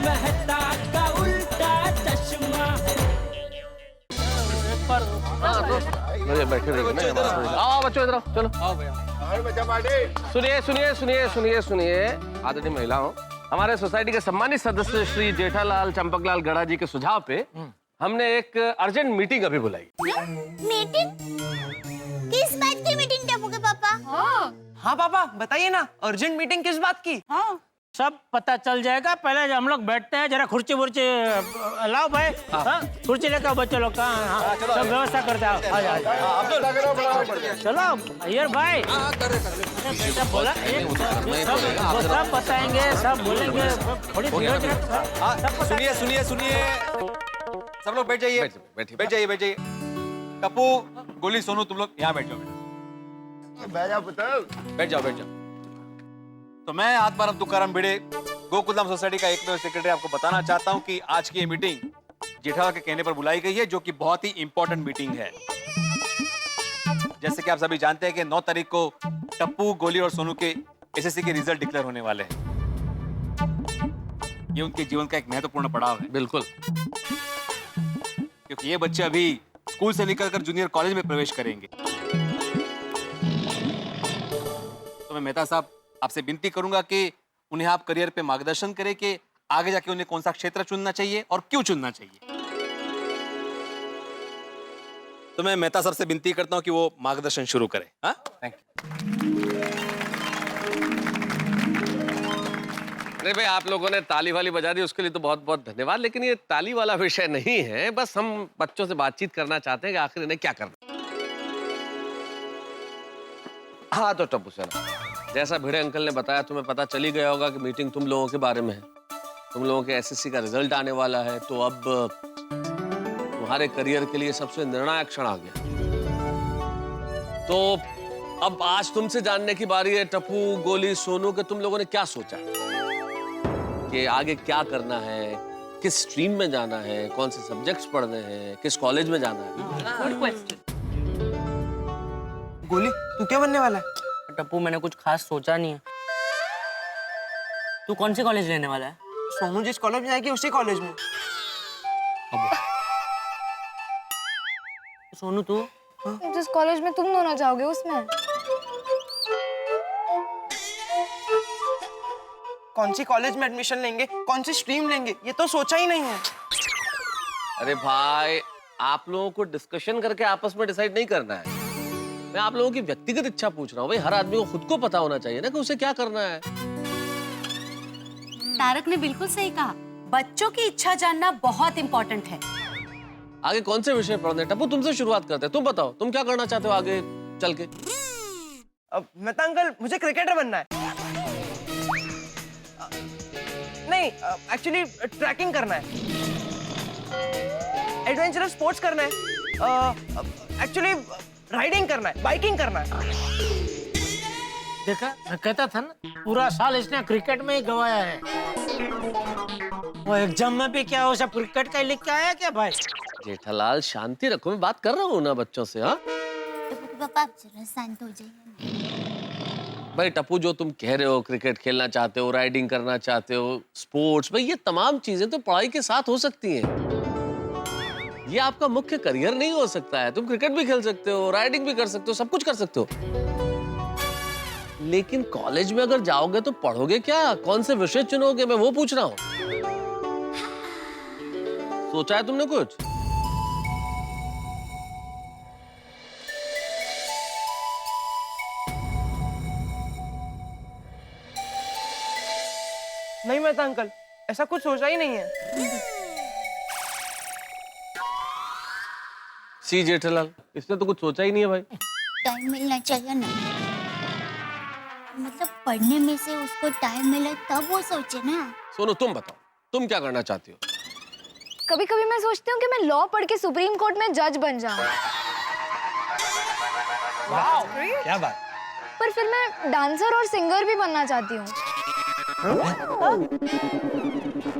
मेहता का उल्टा चश्मा। बैठे आओ बच्चों इधर चलो। आओ भैया। सुनिए सुनिए सुनिए सुनिए सुनिए आदरणीय महिलाओं, हमारे सोसाइटी के सम्मानित सदस्य श्री जेठालाल चंपकलाल गड़ा जी के सुझाव पे हमने एक अर्जेंट मीटिंग अभी बुलाई। मीटिंग? किस बात की मीटिंग टप्पू के पापा? हाँ पापा बताइए ना, अर्जेंट मीटिंग किस बात की? हाँ सब पता चल जाएगा, पहले हम लोग बैठते हैं, जरा कुर्सी वुर्सी लाओ भाई। हाँ कुर्सी लेकर बच्चे लोग का सब व्यवस्था करते हैं। चलो अय्यर भाई सब बोला, सब बताएंगे, सब बोलेंगे, थोड़ी सुनिए सुनिए सुनिए, सब लोग बैठ जाइए, बैठ जाइए, बैठ जाइए। टप्पू, गोली, सोनू, तुम लोग यहाँ बैठ जाओ बेटा। बैठ जाओ पुत्र, बैठ जाओ, बैठ जाओ। तो मैं आत्माराम तुकाराम भिड़े, गोकुलधाम सोसाइटी का एकमेव सेक्रेटरी, आपको बताना चाहता हूँ कि आज की ये मीटिंग जेठालाल के कहने पर बुलाई गई है, जो कि बहुत ही इंपॉर्टेंट मीटिंग है। जैसे कि आप सभी जानते हैं कि 9 तारीख को टप्पू, गोली और सोनू के एसएससी के रिजल्ट डिक्लेयर होने वाले हैं। ये उनके जीवन का एक महत्वपूर्ण पड़ाव है। बिल्कुल, क्योंकि ये बच्चे अभी स्कूल से निकलकर जूनियर कॉलेज में प्रवेश करेंगे। तो मैं मेहता साहब आपसे विनती करूंगा कि उन्हें आप करियर पे मार्गदर्शन करें कि आगे जाके उन्हें कौन सा क्षेत्र चुनना चाहिए और क्यों चुनना चाहिए। तो मैं मेहता साहब से विनती करता हूं कि वो मार्गदर्शन शुरू करें। हाँ, थैंक यू। अरे भाई आप लोगों ने ताली वाली बजा दी, उसके लिए तो बहुत बहुत धन्यवाद, लेकिन ये ताली वाला विषय नहीं है। बस हम बच्चों से बातचीत करना चाहते हैं कि आखिर इन्हें क्या करना। हाँ तो टप्पू सर, जैसा भिड़े अंकल ने बताया, तुम्हें पता चल ही गया होगा कि मीटिंग तुम लोगों के बारे में है। तुम लोगों के एसएससी का रिजल्ट आने वाला है, तो अब तुम्हारे करियर के लिए सबसे निर्णायक क्षण आ गया। तो अब आज तुमसे जानने की बारी है टप्पू, गोली, सोनू, के तुम लोगों ने क्या सोचा कि आगे क्या करना है, किस स्ट्रीम में जाना है, कौन से सब्जेक्ट्स पढ़ने हैं, किस कॉलेज में जाना है। Good question. गोली तू क्या बनने वाला है? टप्पू मैंने कुछ खास सोचा नहीं है। तू कौन से कॉलेज लेने वाला है? सोनू जिस कॉलेज में जाएगी उसी कॉलेज में। सोनू तू? जिस कॉलेज में तुम दोनों जाओगे उसमें। कौन सी कॉलेज में एडमिशन लेंगे, कौन सी स्ट्रीम लेंगे, ये तो सोचा ही नहीं है। अरे भाई आप लोगों को डिस्कशन करके आपस में डिसाइड नहीं करना है। मैं आप लोगों की व्यक्तिगत इच्छा पूछ रहा हूँ। भाई हर आदमी को खुद को पता होना चाहिए ना कि उसे क्या करना है। तारक ने बिल्कुल सही कहा, बच्चों की इच्छा जानना बहुत इंपॉर्टेंट है। आगे कौन से विषय पढ़ने? टप्पू तुमसे शुरुआत करते हैं, तुम बताओ तुम क्या करना चाहते हो आगे चल के। अब मेहता अंकल, मुझे क्रिकेटर बनना है। नहीं, एक्चुअली ट्रैकिंग करना है, एडवेंचरस स्पोर्ट्स करना है, एक्चुअली राइडिंग करना है, बाइकिंग करना है। देखा, मैं कहता था ना, पूरा साल इसने क्रिकेट में ही गवाया है। वो एग्जाम में भी क्या हो, सब क्रिकेट का ही लिख के आया क्या भाई? जेठालाल शांति रखो, मैं बात कर रहा हूँ ना बच्चों से। हाँ पापा आप जरा शांत हो जाइए। भाई टप्पू, जो तुम कह रहे हो, क्रिकेट खेलना चाहते हो, राइडिंग करना चाहते हो, स्पोर्ट्स, भाई ये तमाम चीजें तो पढ़ाई के साथ हो सकती हैं। ये आपका मुख्य करियर नहीं हो सकता है। तुम क्रिकेट भी खेल सकते हो, राइडिंग भी कर सकते हो, सब कुछ कर सकते हो, लेकिन कॉलेज में अगर जाओगे तो पढ़ोगे क्या, कौन से विषय चुनोगे, मैं वो पूछ रहा हूँ। सोचा है तुमने कुछ? नहीं मेहता अंकल, ऐसा कुछ सोचा ही नहीं है। सी जेठालाल, इसने तो कुछ सोचा ही नहीं है भाई। टाइम मिलना चाहिए ना, मतलब पढ़ने में से उसको टाइम मिले तब वो सोचे ना। सोनू तुम बताओ, तुम क्या करना चाहती हो? कभी कभी मैं सोचती हूँ कि मैं लॉ पढ़ के सुप्रीम कोर्ट में जज बन जाऊँ। क्या बात। पर फिर मैं डांसर और सिंगर भी बनना चाहती हूँ,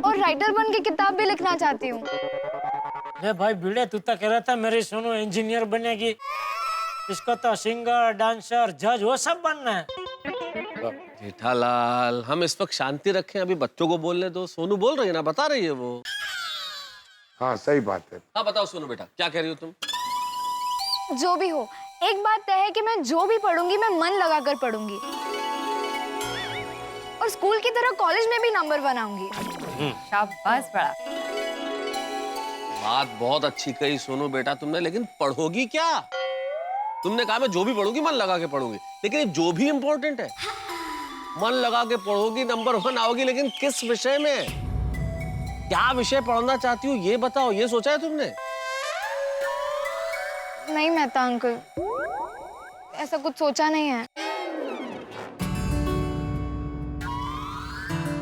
और राइटर बन के किताब भी लिखना चाहती हूँ। अरे भाई भिड़े, तू तो कह रहा था मेरी सोनू इंजीनियर बनेगी, इसको तो सिंगर, डांसर, जज वो सब बनना है। जेठालाल, हम इस वक्त शांति रखें, अभी बच्चों को बोलने दो। सोनू बोल रही है ना, बता रही है वो। हाँ सही बात है। हाँ बताओ सोनू बेटा, क्या कह रही हो तुम? जो भी हो, एक बात तय है कि मैं जो भी पढ़ूंगी मैं मन लगाकर पढ़ूंगी और स्कूल की तरह कॉलेज में भी नंबर 1 आऊंगी। शाबाश बड़ा। बात बहुत अच्छी कही सोनू बेटा तुमने, लेकिन पढ़ोगी क्या? तुमने कहा मैं जो भी पढ़ूंगी मन लगा के पढ़ूंगी, लेकिन ये जो भी इम्पोर्टेंट है। मन लगा के पढ़ोगी, नंबर 1 आओगी, लेकिन किस विषय में? क्या विषय पढ़ना चाहती हो ये बताओ, ये सोचा है तुमने? नहीं मेहता अंकल, ऐसा कुछ सोचा नहीं है।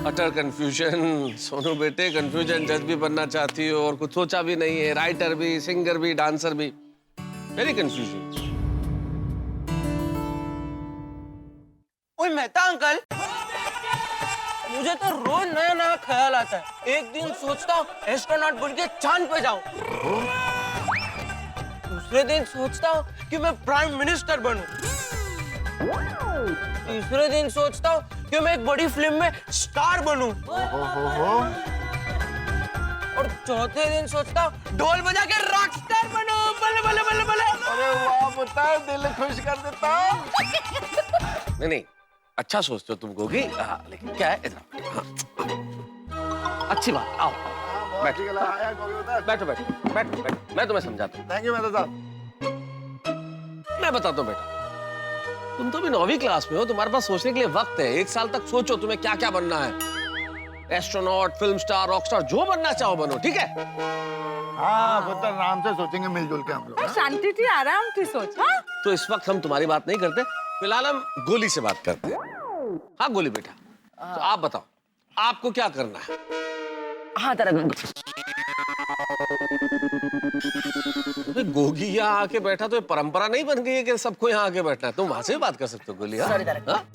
अटर कंफ्यूजन सोनू बेटे, कंफ्यूजन। जज भी बनना चाहती हो और कुछ सोचा भी नहीं है, राइटर भी, सिंगर भी, डांसर भी। Very confusion. ओए मेहता अंकल, मुझे तो रोज नया नया ख्याल आता है। एक दिन सोचता हूँ एस्ट्रोनॉट बन के चांद पे जाऊं, दूसरे दिन सोचता हूँ कि मैं प्राइम मिनिस्टर बनूं, तीसरे दिन सोचता हूँ कि मैं एक बड़ी फिल्म में स्टार बनूं, और चौथे दिन सोचता हूँ ढोल बजा के रॉक स्टार बनूं। बल्ले बल्ले बल्ले बल्ले। अरे वाह पुत्र, दिल खुश कर देता। नहीं नहीं, अच्छा सोचते हो तुम गोगी। हाँ, लेकिन क्या है इधर। हाँ। अच्छी बात, आओ बैठो बैठो बैठो बैठो बैठो, मैं तुम्हें समझाता हूँ। थैंक यू मेहता साहब। मैं बताता हूँ बेटा, तुम तो भी 9वीं क्लास में हो, तुम्हारे पास सोचने के लिए वक्त है। 1 साल तक सोचो तुम्हें क्या क्या बनना है। Astronaut, film star, rock star, जो बनना चाहो बनो, ठीक है? हाँ पुत्र, आराम से सोचेंगे मिलजुल के हम लोग। शांति थी, आराम थी सोच। हाँ? तो इस वक्त हम तुम्हारी बात नहीं करते, फिलहाल हम गोली से बात करते हैं। हाँ गोली बेटा, तो आप बताओ आपको क्या करना है? हाँ तारक अंकल। अबे गोगी यहाँ आके बैठा तो ये परंपरा नहीं बन गई है कि सबको यहाँ आके बैठना है। तुम वहां से भी बात कर सकते हो गोली। हाँ?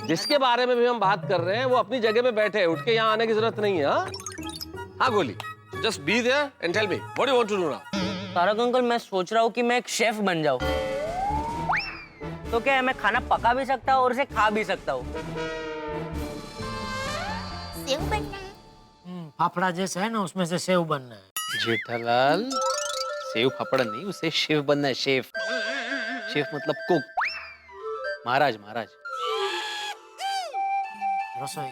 जिसके बारे में भी हम बात कर रहे हैं वो अपनी जगह पे बैठे, उठ के यहाँ आने की जरूरत नहीं है। हाँ Goli, just be there and tell me what you want to do now. Tarak uncle, मैं सोच रहा हूँ कि मैं एक शेफ बन जाऊँ। तो क्या है, मैं खाना पका भी सकता हूँ और उसे खा भी सकता हूँ। सेव बनना है। फाफड़ा जैसा है ना, उसमें से सेव बनना है। जेठालाल, सेव फाफड़ा नहीं, उसे शेफ बनना है। शेफ, शेफ मतलब कुक। महाराज, महाराज। रसोई।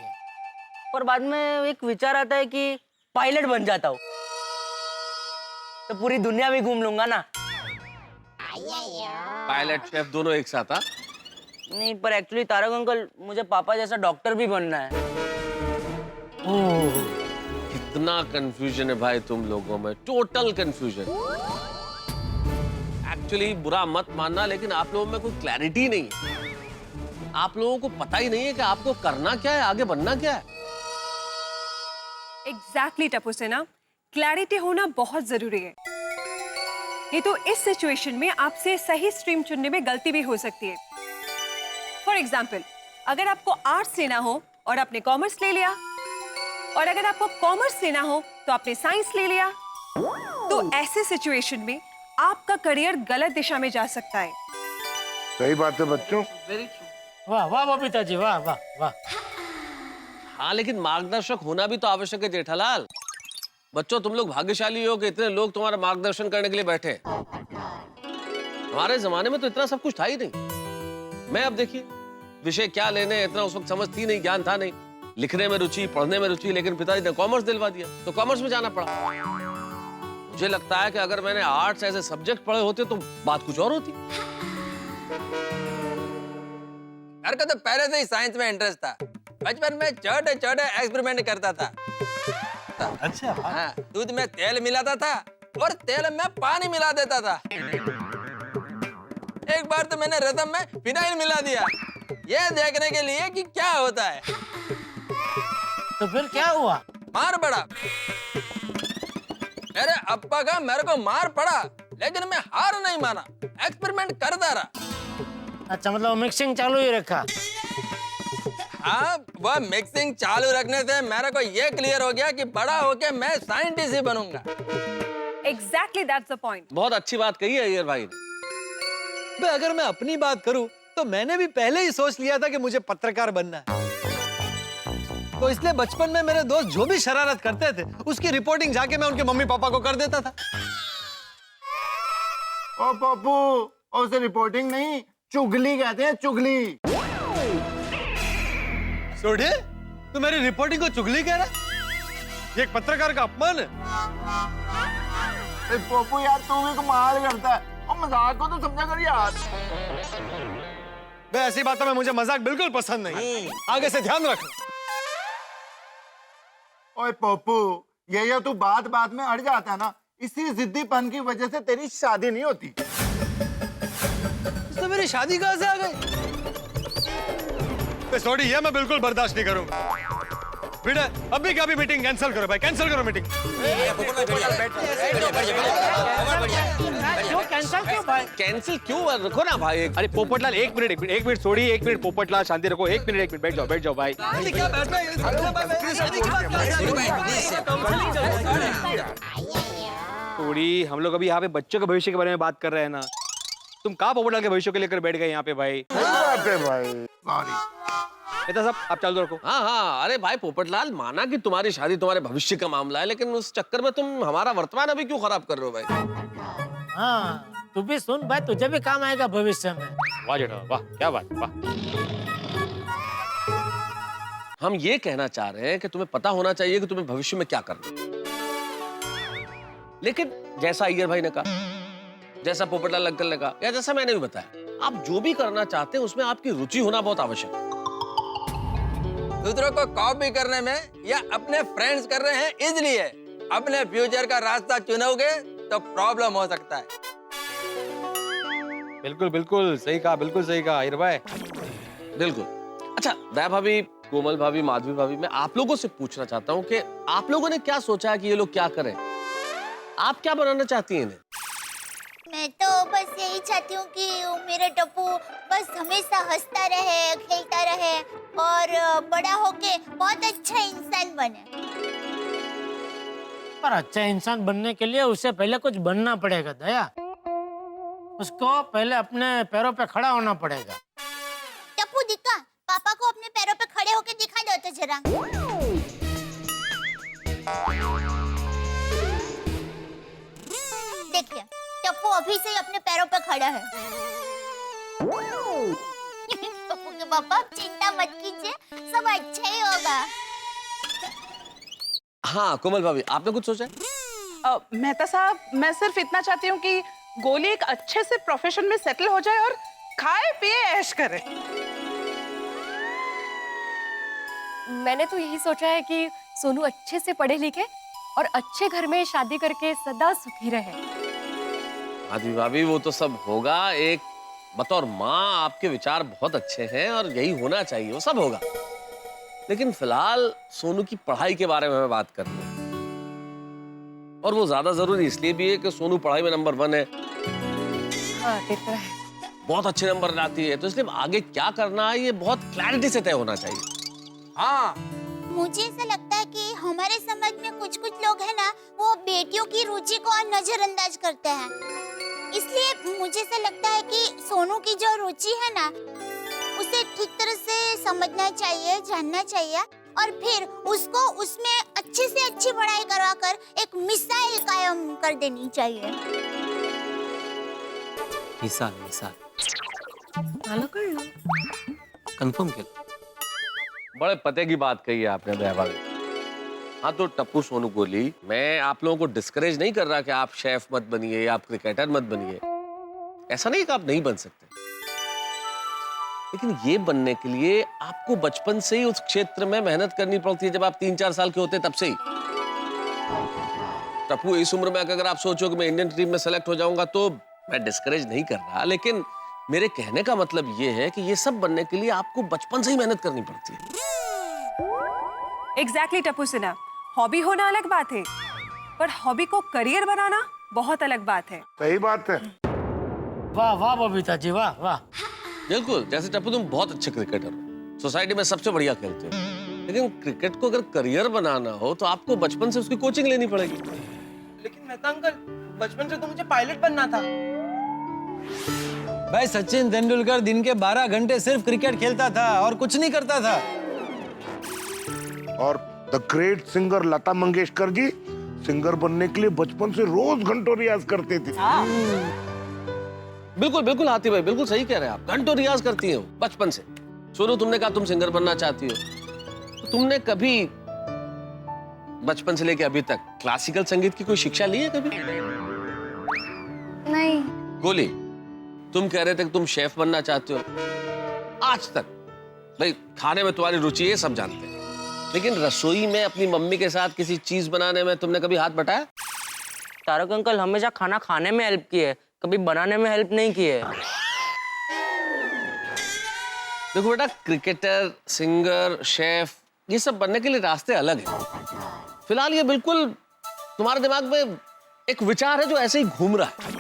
और बाद में एक विचार आता है कि पायलट बन जाता हूँ, तो पूरी दुनिया भी घूम लूंगा ना। पायलट शेफ दोनों एक साथ? हाँ नहीं, पर एक्चुअली तारक अंकल, मुझे पापा जैसा डॉक्टर भी बनना है। ओह, कितना कंफ्यूजन है भाई तुम लोगों में, टोटल कंफ्यूजन। एक्चुअली बुरा मत मानना, लेकिन आप लोगों में कोई क्लैरिटी नहीं है। आप लोगों को पता ही नहीं है कि आपको करना क्या है, आगे बनना क्या है। एग्जैक्टली टप्पू सेना, क्लैरिटी होना बहुत जरूरी है। नहीं तो इस सिचुएशन में आपसे सही स्ट्रीम चुनने में गलती भी हो सकती है। फॉर एग्जाम्पल, अगर आपको आर्ट्स लेना हो और आपने कॉमर्स ले लिया, और अगर आपको कॉमर्स लेना हो तो आपने साइंस ले लिया, तो ऐसे सिचुएशन में आपका करियर गलत दिशा में जा सकता है। सही बात है बच्चों। वाह वाह बबीता जी, वाह वाह वाह। हाँ, लेकिन मार्गदर्शक होना भी तो आवश्यक है जेठालाल। बच्चों, तुम लोग भाग्यशाली हो कि इतने लोग तुम्हारा मार्गदर्शन करने के लिए बैठे। हमारे जमाने में तो इतना सब कुछ था ही नहीं। मैं अब देखिए, विषय क्या लेने इतना उस वक्त समझ थी नहीं, ज्ञान था नहीं। लिखने में रुचि, पढ़ने में रुचि, लेकिन पिताजी ने कॉमर्स दिलवा दिया तो कॉमर्स में जाना पड़ा। मुझे लगता है कि अगर मैंने आर्ट्स ऐसे सब्जेक्ट पढ़े होते तो बात कुछ और होती। यार का तो पहले से ही साइंस में इंटरेस्ट था। बचपन में छोटे छोटे एक्सपेरिमेंट करता था। अच्छा। हाँ, दूध में तेल मिलाता था और तेल में पानी मिला देता था। एक बार तो मैंने रसम में फिनाइल मिला दिया, ये देखने के लिए कि क्या होता है। तो फिर क्या हुआ? मार पड़ा। मेरे अप्पा का मेरे को मार पड़ा, लेकिन मैं हार नहीं माना, एक्सपेरिमेंट करता रहा। अच्छा, मतलब मिक्सिंग चालू ही रखा? हाँ, वह मिक्सिंग चालू रखने से मेरे को ये क्लियर हो गया कि बड़ा होके मैं साइंटिस्ट ही बनूंगा। Exactly that's the point. बहुत अच्छी बात कही है अय्यर भाई ने। अगर मैं अपनी बात करूं तो मैंने भी पहले ही सोच लिया था कि मुझे पत्रकार बनना है। तो इसलिए बचपन में मेरे दोस्त जो भी शरारत करते थे उसकी रिपोर्टिंग जाके मैं उनके मम्मी पापा को कर देता था। ओ पप्पू, उसे रिपोर्टिंग नहीं, चुगली कहते हैं, चुगली। सोडे, तू मेरी रिपोर्टिंग को चुगली कह रहा? ये एक पत्रकार का अपमान है। पप्पू यार, तू भी कमाल करता है, और मजाक को तो समझा कर यार। बे, ऐसी बातों में मुझे मजाक बिल्कुल पसंद नहीं। आगे से ध्यान रख। ओए पप्पू, ये तू बात बात में अड़ जाता है ना, इसी जिद्दीपन की वजह से तेरी शादी नहीं होती। तो मेरी शादी कहां से आ गई? सॉरी, ये मैं बिल्कुल बर्दाश्त नहीं करूंगा। बेटा, अभी क्या भी मीटिंग कैंसिल करो भाई, कैंसिल करो मीटिंग। क्यों कैंसिल क्यों भाई? कैंसिल क्यों? रखो ना भाई। अरे पोपटलाल, एक मिनट सोड़ी, एक मिनट पोपटलाल, शांति रखो। एक मिनट बैठ जाओ भाई। क्या बैठ रहे? सोड़ी, हम लोग अभी यहाँ पे बच्चों के भविष्य के बारे में बात कर रहे हैं ना। तुम कहाँ पोपटलाल के भविष्य को लेकर बैठ गए यहाँ पे भाई? नेता साहब, आप चालू रखो। हाँ, अरे भाई पोपटलाल, माना कि तुम्हारी शादी तुम्हारे भविष्य का मामला है, लेकिन उस चक्कर में तुम हमारा वर्तमान अभी क्यों खराब कर रहे हो भाई? हाँ, तू भी सुन भाई, तुझे भी काम आएगा भविष्य में। वाह जेठा, वाह, क्या बात, वाह। हम ये कहना चाह रहे हैं कि तुम्हें पता होना चाहिए कि तुम्हें भविष्य में क्या करना है। लेकिन जैसा अय्यर भाई ने कहा, जैसा पोपटलाल अंकल ने कहा, या जैसा मैंने भी बताया, आप जो भी करना चाहते हैं उसमें आपकी रुचि होना बहुत आवश्यक है। दूसरों को कॉपी करने में या अपने फ्रेंड्स कर रहे हैं इसलिए अपने फ्यूचर का रास्ता चुनोगे तो प्रॉब्लम हो सकता है। बिल्कुल सही कहा, बिल्कुल सही कहा अय्यर भाई। बिल्कुल। अच्छा, दया भाभी, कोमल भाभी, माधवी भाभी, मैं आप लोगों से पूछना चाहता हूँ कि आप लोगों ने क्या सोचा है कि ये लोग क्या करें? आप क्या बनाना चाहती हैं इन्हें? मैं तो बस यही चाहती हूँ कि मेरा टप्पू बस हमेशा हंसता रहे, खेलता रहे और बड़ा होके बहुत अच्छा इंसान बने। पर अच्छा इंसान बनने के लिए उसे पहले कुछ बनना पड़ेगा दया। उसको पहले अपने पैरों पे खड़ा होना पड़ेगा। टप्पू दिखा, पापा को अपने पैरों पे खड़े होके दिखा दो तो जरा। देखिए, टप्पू अभी से ही अपने पैरों पे खड़ा है। टप्पू के पापा, चिंता मत कीजिए, सब अच्छा ही होगा। हाँ कोमल भाभी, आपने कुछ सोचा है? मेहता साहब, मैं सिर्फ इतना चाहती हूँ कि गोली एक अच्छे से प्रोफेशन में सेटल हो जाए और खाए पिए ऐश करे। मैंने तो यही सोचा है कि सोनू अच्छे से पढ़े लिखे और अच्छे घर में शादी करके सदा सुखी रहे। माधवी भाभी, वो तो सब होगा। एक बतौर माँ आपके विचार बहुत अच्छे हैं और यही होना चाहिए, वो सब होगा। लेकिन फिलहाल सोनू की पढ़ाई के बारे में हमें बात करनी है, और वो ज्यादा जरूरी इसलिए भी है कि सोनू पढ़ाई में नंबर 1 है। हाँ, देखता है। बहुत अच्छे नंबर लाती है, तो इसलिए आगे क्या करना है ये बहुत क्लैरिटी से तय होना चाहिए। हाँ, मुझे ऐसा लगता है कि हमारे समाज में कुछ लोग हैं ना, वो बेटियों की रुचि को नजरअंदाज करते हैं। इसलिए मुझे ऐसा लगता है कि सोनू की जो रुचि है ना, उसे ठीक तरह से समझना चाहिए, जानना चाहिए, और फिर उसको उसमें अच्छी से अच्छी पढ़ाई करवाकर एक मिसाइल कायम कर देनी चाहिए। मिसाल कर लो। कंफर्म कर। बड़े पते की बात कही है आपने दया भाभी। हाँ, तो टप्पू, सोनू, गोली, मैं आप लोगों को डिस्करेज नहीं कर रहा कि आप शेफ मत बनिए, आप क्रिकेटर मत बनिए। ऐसा नहीं कि आप नहीं बन सकते, लेकिन ये बनने के लिए आपको बचपन से ही उस क्षेत्र में मेहनत करनी पड़ती है। जब आप 3-4 साल के होते तब से ही। टप्पू, इस उम्र में अगर आप सोचो कि मैं इंडियन टीम में सेलेक्ट हो जाऊंगा, तो मैं डिस्करेज नहीं कर रहा, लेकिन मेरे कहने का मतलब ये है कि ये सब बनने के लिए आपको बचपन से ही मेहनत करनी पड़ती है। एग्जैक्टली टप्पू सिन्हा, हॉबी होना अलग बात है, पर हॉबी को करियर बनाना बहुत अलग बात है। सही बात है। वाह वाह बबीता जी, वाह वाह। बिल्कुल, जैसे टप्पू तुम बहुत अच्छे क्रिकेटर हो, सोसाइटी में सबसे बढ़िया खेलते हो, लेकिन क्रिकेट को अगर करियर बनाना हो तो आपको बचपन से उसकी कोचिंग लेनी पड़ेगी। लेकिन मेहता अंकल, बचपन से तो मुझे पायलट बनना था। भाई सचिन तेंदुलकर दिन के 12 घंटे सिर्फ क्रिकेट खेलता था और कुछ नहीं करता था। और the great singer Lata Mangeshkar ji singer बनने के लिए बचपन से रोज घंटों रियाज करते थे। बिल्कुल बिल्कुल हाथी भाई, बिल्कुल सही कह रहे हैं आप। घंटों रियाज करती हो बचपन से। सोनू, तुमने कहा तुम सिंगर बनना चाहती हो, तो तुमने कभी बचपन से लेके अभी तक क्लासिकल संगीत की कोई शिक्षा ली है कभी? नहीं। गोली, तुम कह रहे थे कि तुम शेफ बनना चाहते हो। आज तक भाई खाने में तुम्हारी रुचि है, सब जानते हैं, लेकिन रसोई में अपनी मम्मी के साथ किसी चीज बनाने में तुमने कभी हाथ बटाया? तारक अंकल हमेशा खाना खाने में हेल्प की है, कभी बनाने में हेल्प नहीं की है। देखो बेटा, क्रिकेटर, सिंगर, शेफ, ये सब बनने के लिए रास्ते अलग हैं। फिलहाल ये बिल्कुल तुम्हारे दिमाग में एक विचार है जो ऐसे ही घूम रहा है।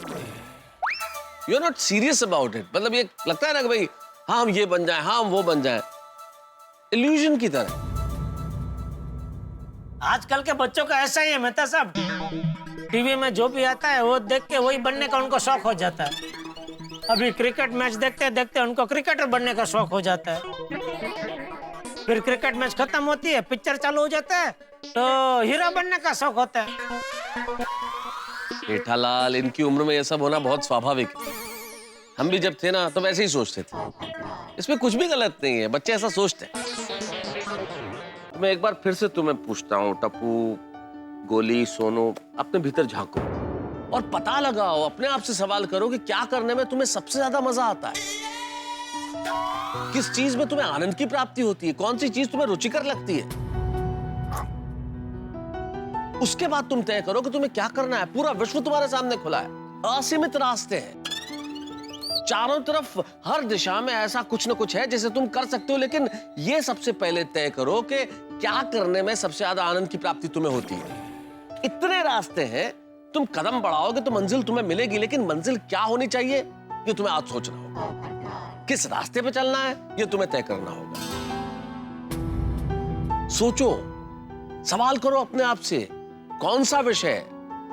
You are not serious about it. मतलब ये लगता है ना कि भाई हाँ हम ये बन जाए, हाँ हम वो बन जाए, इल्यूजन की तरह। आजकल के बच्चों का ऐसा ही है मेहता साहब। टीवी में जो भी आता है वो देख के वही बनने का उनको शौक हो जाता है। अभी क्रिकेट मैच देखते देखते उनको क्रिकेटर बनने का शौक हो जाता है। फिर क्रिकेट मैच खत्म होती है, पिक्चर चालू हो जाता है, तो हीरो बनने का शौक होता है। जेठालाल, इनकी उम्र में ये सब होना बहुत स्वाभाविक है। हम भी जब थे ना तो वैसे ही सोचते थे। इसमें कुछ भी गलत नहीं है, बच्चे ऐसा सोचते हैं। मैं एक बार फिर से तुम्हें पूछता हूँ, टप्पू, गोली, सोनू, अपने भीतर झांको और पता लगाओ, अपने आप से सवाल करो कि क्या करने में तुम्हें सबसे ज्यादा मजा आता है। किस चीज में तुम्हें आनंद की प्राप्ति होती है, कौन सी चीज तुम्हें रुचिकर लगती है। उसके बाद तुम तय करो कि तुम्हें क्या करना है। पूरा विश्व तुम्हारे सामने खुला है, असीमित रास्ते हैं चारों तरफ, हर दिशा में ऐसा कुछ न कुछ है जिसे तुम कर सकते हो। लेकिन ये सबसे पहले तय करो कि क्या करने में सबसे ज्यादा आनंद की प्राप्ति तुम्हें होती है। इतने रास्ते हैं, तुम कदम बढ़ाओगे तो मंजिल तुम्हें मिलेगी, लेकिन मंजिल क्या होनी चाहिए ये तुम्हें आज सोचना होगा। किस रास्ते पे चलना है ये तुम्हें तय करना होगा। सोचो, सवाल करो अपने आप से, कौन सा विषय,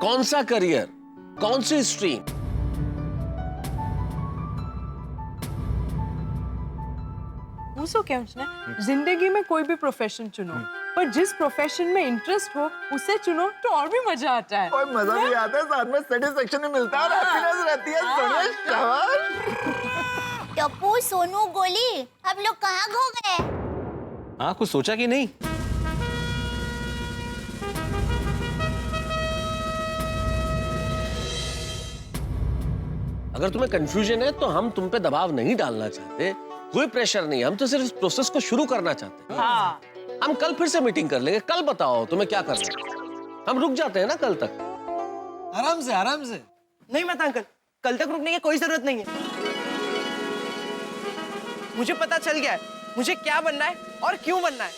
कौन सा करियर, कौन सी स्ट्रीम। पूछो क्या उसने? जिंदगी में कोई भी प्रोफेशन चुनो, पर जिस प्रोफेशन में इंटरेस्ट हो उसे चुनो तो और भी मजा आता है। और मजा भी आता है, साथ में सेटिस्फेक्शन भी मिलता है और हैप्पीनेस रहती है। सोनिया, शाबाश। टप्पू, सोनू, गोली, आप लोग कहाँ खो गए? हाँ, कुछ सोचा कि नहीं? अगर तुम्हें कंफ्यूजन है तो हम तुम पे दबाव नहीं डालना चाहते, कोई प्रेशर नहीं। हम तो सिर्फ इस प्रोसेस को शुरू करना चाहते हैं। हाँ। हम कल फिर से मीटिंग कर लेंगे। कल बताओ तुम्हें क्या करना है। हम रुक जाते हैं ना कल तक। आराम से, आराम से। नहीं मत अंकल, कल तक रुकने की कोई जरूरत नहीं है। मुझे पता चल गया है मुझे क्या बनना है और क्यों बनना है।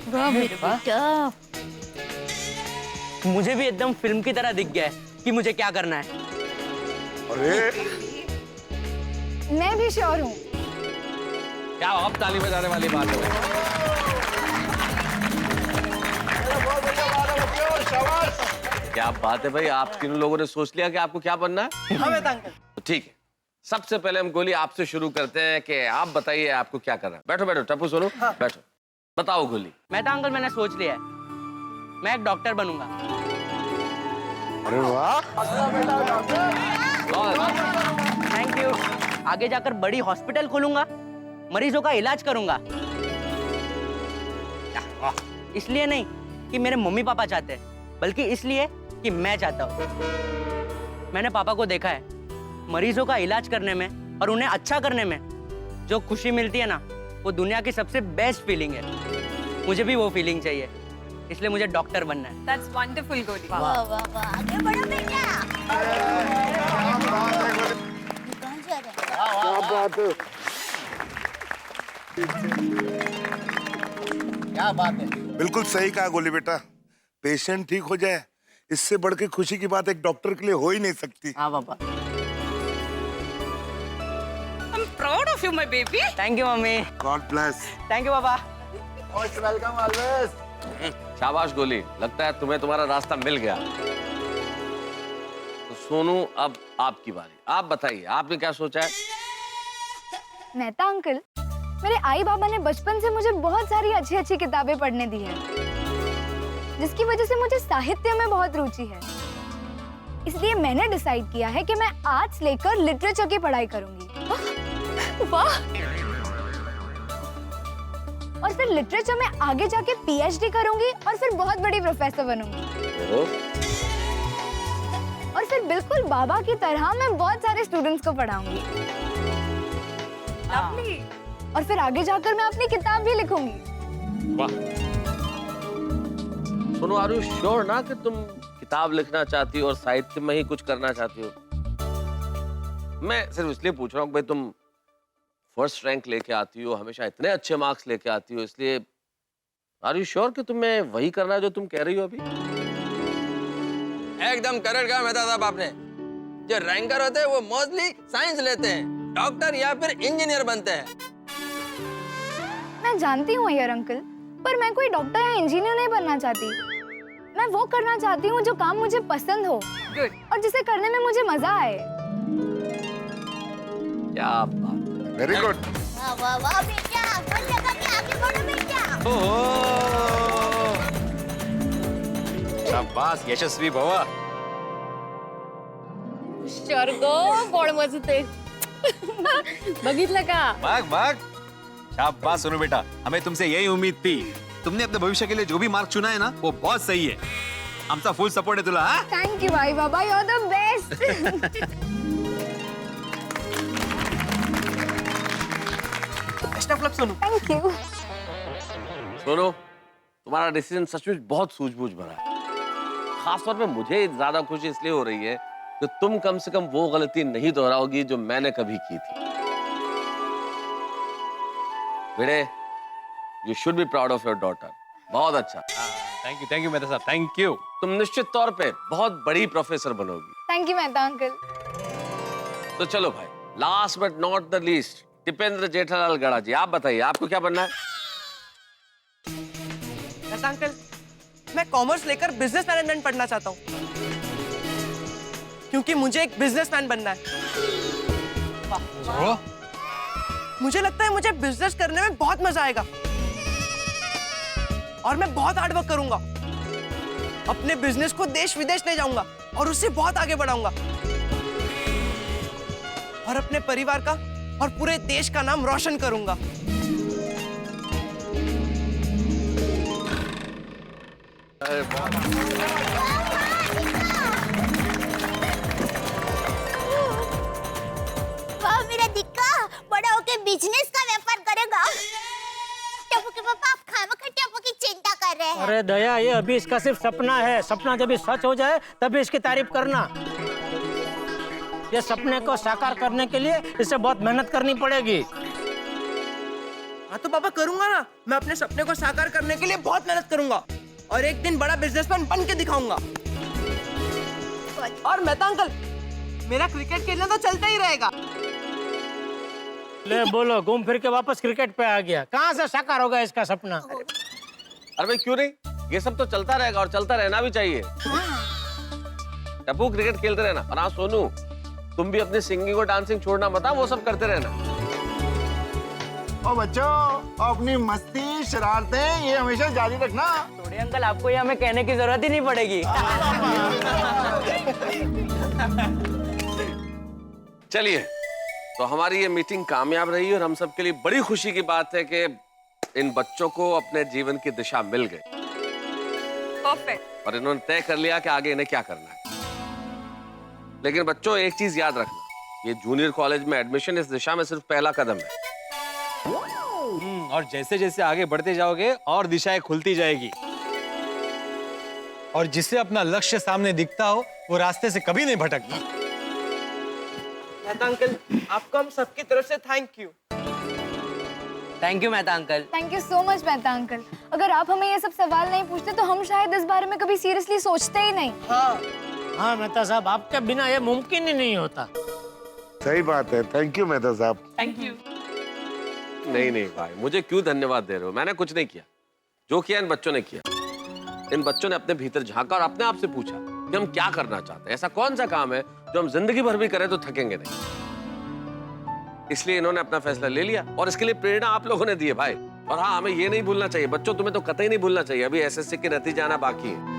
वाह मेरे बेटा। मुझे भी एकदम फिल्म की तरह दिख गया है कि मुझे क्या करना है। अरे मैं भी श्योर हूँ। क्या अब ताली बजाने वाली बात है। क्या बात है भाई, आप तीनों लोगों ने सोच लिया कि आपको क्या बनना है? हाँ बेटा अंकल। तो ठीक है, सबसे पहले हम गोली आपसे शुरू करते हैं कि आप बताइए आपको क्या करना है। बैठो बैठो टप्पू, सोनू बैठो, बताओ गोली। मेहता अंकल, मैंने सोच लिया है, मैं एक डॉक्टर बनूंगा। अरे वाह, थैंक यू। आगे जाकर बड़ी हॉस्पिटल खोलूंगा, मरीजों का इलाज करूंगा। इसलिए नहीं कि मेरे मम्मी पापा चाहते हैं, बल्कि इसलिए कि मैं चाहता हूँ। मैंने पापा को देखा है, मरीजों का इलाज करने में और उन्हें अच्छा करने में जो खुशी मिलती है ना, वो दुनिया की सबसे बेस्ट फीलिंग है। मुझे भी वो फीलिंग चाहिए, इसलिए मुझे डॉक्टर बनना है। That's wonderful, गोली। वाह वाह वाह, आगे बढ़ो बेटा। कहाँ जा रहे हैं? क्या बात है। क्या बात है। बिल्कुल सही कहा गोली बेटा। पेशेंट ठीक हो जाए, इससे बढ़ के खुशी की बात एक डॉक्टर के लिए हो ही नहीं सकती। हाँ पापा। I'm proud of you, my baby. Thank you mummy. God bless. Thank you papa. Most welcome always. शाबाश गोली, लगता है तुम्हें तुम्हारा रास्ता मिल गया। तो सोनू, अब आपकी बारी। आप बताइए, आपने क्या सोचा है? मेहता अंकल, मेरे आई बाबा ने बचपन से मुझे बहुत सारी अच्छी अच्छी किताबें पढ़ने दी है, जिसकी वजह से मुझे साहित्य में बहुत रुचि है। इसलिए मैंने डिसाइड किया है कि मैं आर्ट्स लेकर लिटरेचर की पढ़ाई करूंगी। वाह, और फिर लिटरेचर में आगे जाके पीएचडी करूंगी और फिर बहुत बड़ी प्रोफेसर बनूंगी। और फिर बिल्कुल बाबा की तरह मैं बहुत सारे स्टूडेंट्स को पढ़ाऊंगी। लवली। और फिर आगे जाकर मैं अपनी किताब भी लिखूंगी। वाह। सोनू, आर यू श्योर ना कि तुम किताब लिखना चाहती हो और साहित्य में ही कुछ करना चाहती हो? मैं सिर्फ इसलिए पूछ रहा हूँ भाई, तुम फर्स्ट रैंक लेके आती हो, हमेशा इतने अच्छे मार्क्स लेके आती हो, इसलिए आर यू श्योर कि तुम्हें वही करना है जो तुम कह रही हो अभी? एकदम करेक्ट कहा मेहता साहब आपने। जो रैंकर होते हैं वो मोस्टली साइंस लेते हैं, डॉक्टर या फिर इंजीनियर बनते हैं। मैं जानती हूँ अय्यर अंकल, पर मैं कोई डॉक्टर या इंजीनियर नहीं बनना चाहती। मैं वो करना चाहती हूँ जो काम मुझे पसंद हो और जिसे करने में मुझे मजा आए। क्या बात, वेरी गुड। वाह वाह वाह बेटा, मन लगा के आगे बढ़ो बेटा। शाबाश यशस्वी भव। स्वर्ग गोड मजते बघितलं का? मग शाबाश सोनू बेटा, हमें तुमसे यही उम्मीद थी। तुमने अपने भविष्य के लिए जो भी मार्ग चुना है ना, वो बहुत सही है। आमचा फुल सपोर्ट है तुला। हाँ? थैंक यू भाई बाबा, you are the best. Best of luck Sonu. Thank you. Sonu, तुम्हारा डिसीजन सचमुच बहुत सूझबूझ भरा है। खासतौर पे मुझे ज्यादा खुशी इसलिए हो रही है कि तुम कम से कम वो गलती नहीं दोहराओगी जो मैंने कभी की थी। बेटे, you should be proud of your daughter. बहुत अच्छा। थैंक यू मेहता साहब, थैंक यू। तुम निश्चित तौर पे बहुत बड़ी प्रोफेसर बनोगी। Thank you Mehta uncle. तो चलो भाई, last but not the least, Tipendra Jethalal Gada ji, आप बताइए आपको क्या बनना है? मेहता अंकल, मैं कॉमर्स लेकर बिजनेस मैनेजमेंट पढ़ना चाहता हूँ, क्योंकि मुझे एक बिजनेसमैन बनना है। मुझे लगता है मुझे बिजनेस करने में बहुत मजा आएगा और मैं बहुत हार्ड वर्क करूंगा। अपने बिजनेस को देश विदेश ले जाऊंगा और उससे बहुत आगे बढ़ाऊंगा और अपने परिवार का और पूरे देश का नाम रोशन करूंगा। वाह मेरा दिक्का, बड़ा होके बिजनेस का व्यापार करेगा। टप्पू के पापा, आप खामखा टप्पू की चिंता कर रहे हैं। अरे दया, ये अभी इसका सिर्फ सपना है। सपना जब सच हो जाए तभी इसकी तारीफ करना। ये सपने को साकार करने के लिए इसे बहुत मेहनत करनी पड़ेगी। हाँ तो पापा करूंगा ना, मैं अपने सपने को साकार करने के लिए बहुत मेहनत करूंगा और एक दिन बड़ा बिजनेसमैन बन के दिखाऊंगा। और मेहता अंकल, मेरा क्रिकेट खेलना तो चलता ही रहेगा। ले बोलो, घूम फिर के वापस क्रिकेट पे आ गया। कहाँ से साकार होगा इसका सपना? अरे भाई क्यों नहीं, ये सब तो चलता रहेगा और चलता रहना भी चाहिए। टप्पू क्रिकेट खेलते रहना, और हाँ सोनू, तुम भी अपनी सिंगिंग और डांसिंग छोड़ना मत, वो सब करते रहना। ओ बच्चों, अपनी मस्ती शरारतें ये हमेशा जारी रखना। थोड़े अंकल, आपको ये हमें कहने की जरूरत ही नहीं पड़ेगी। चलिए, तो हमारी ये मीटिंग कामयाब रही और हम सबके लिए बड़ी खुशी की बात है कि इन बच्चों को अपने जीवन की दिशा मिल गई। परफेक्ट। और इन्होंने तय कर लिया कि आगे इन्हें क्या करना है। लेकिन बच्चों, एक चीज याद रखना, ये जूनियर कॉलेज में एडमिशन इस दिशा में सिर्फ पहला कदम है। और जैसे जैसे आगे बढ़ते जाओगे और दिशाएं खुलती जाएगी, और जिसे अपना लक्ष्य सामने दिखता हो वो रास्ते से कभी नहीं भटकता। मेहता अंकल, आपको हम सबकी तरफ से thank you. Thank you Mehta uncle. Thank you so much Mehta uncle. अगर आप हमें ये सब सवाल नहीं पूछते तो हम शायद इस बारे में कभी सीरियसली सोचते ही नहीं। हाँ मेहता साहब, आपके बिना ये मुमकिन ही नहीं होता। सही बात है। थैंक यू मेहता साहब। Thank you. नहीं नहीं भाई, मुझे क्यों धन्यवाद दे रहे हो? मैंने कुछ नहीं किया, जो किया इन बच्चों ने किया। इन बच्चों ने अपने भीतर झांका और अपने आप से पूछा कि हम क्या करना चाहते हैं। ऐसा कौन सा काम है जो हम जिंदगी भर भी करें तो थकेंगे नहीं। इसलिए इन्होंने अपना फैसला ले लिया और इसके लिए प्रेरणा आप लोगों ने दी है भाई। और हाँ, हमें ये नहीं भूलना चाहिए बच्चों, तुम्हें तो कतई नहीं भूलना चाहिए, अभी एसएससी के नतीजे आना बाकी है।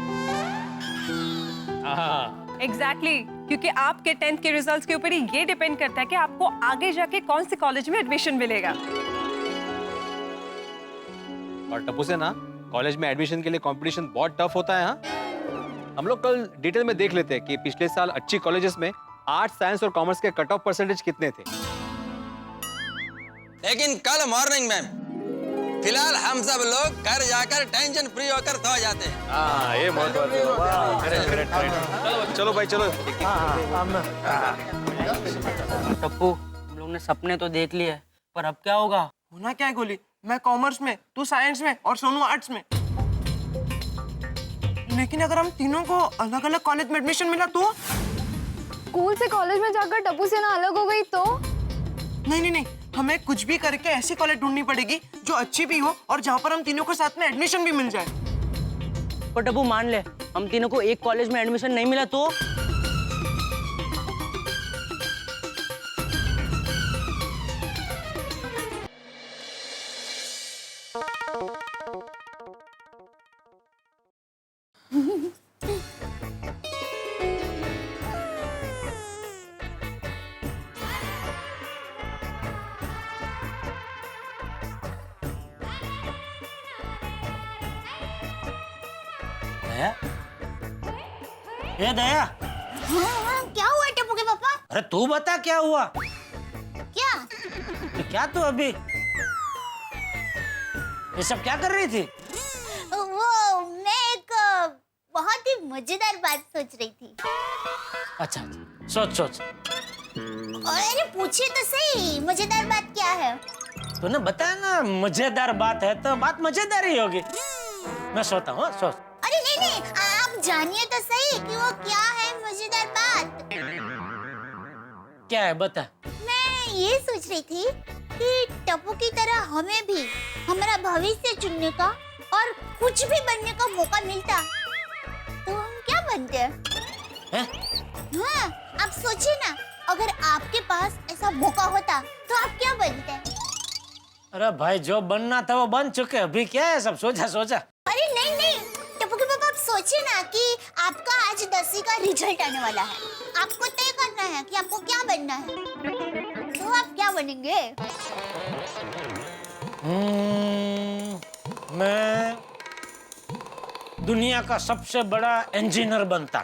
एग्जैक्टली क्योंकि आपके 10th के रिजल्ट्स के ऊपर ही ये डिपेंड करता है कि आपको आगे जाके कौन से कॉलेज में एडमिशन मिलेगा। और टप्पू से ना कॉलेज में एडमिशन के लिए कंपटीशन बहुत टफ होता है। हाँ, हम लोग कल डिटेल में देख लेते हैं कि पिछले साल अच्छी कॉलेजेस में आर्ट्स, साइंस और कॉमर्स के कट ऑफ परसेंटेज कितने थे। लेकिन कल मॉर्निंग में फिलहाल हम सब लोग घर जाकर टेंशन फ्री होकर सो जाते हैं। हाँ, ये बहुत चलो भाई चलो। टप्पू, हम लोग ने सपने तो देख लिए, पर अब क्या होगा? होना क्या है गोली? मैं कॉमर्स में, तू साइंस में और सोनू आर्ट्स में। लेकिन अगर हम तीनों को अलग अलग कॉलेज में एडमिशन मिला तो? स्कूल से कॉलेज में जाकर टप्पू से ना अलग हो गई तो? नहीं नहीं नहीं, हमें कुछ भी करके ऐसी कॉलेज ढूंढनी पड़ेगी जो अच्छी भी हो और जहाँ पर हम तीनों को साथ में एडमिशन भी मिल जाए। पर टप्पू मान ले, हम तीनों को एक कॉलेज में एडमिशन नहीं मिला तो? दया? ये दया, हाँ, क्या हुआ टप्पू के पापा? अरे तू बता क्या हुआ? क्या? तो क्या तू अभी ये सब क्या कर रही थी? वो मैं एक बहुत ही मजेदार बात सोच रही थी। अच्छा, सोच सोच। अरे पूछिए तो सही, मजेदार बात क्या है? तूने बताया ना मजेदार बात है तो बात मजेदार ही होगी। मैं सोता हूँ, सोच। अरे नहीं नहीं, आप जानिए तो सही कि वो क्या है मजेदार बात। क्या है बता। मैं ये सोच रही थी कि टप्पू की तरह हमें भी हमारा भविष्य चुनने का और कुछ भी बनने का मौका मिलता तो हम क्या बनते हैं? हाँ, आप सोचिए ना, अगर आपके पास ऐसा मौका होता तो आप क्या बनते? अरे भाई, जो बनना था वो बन चुके, अभी क्या है सब सोचा सोचा। अरे नहीं नहीं टप्पू के पापा, आप सोचिए ना कि आपका आज 10वीं का रिजल्ट आने वाला है, आपको तय करना है कि आपको क्या बनना है, तो आप क्या बनेंगे? मैं दुनिया का सबसे बड़ा इंजीनियर बनता।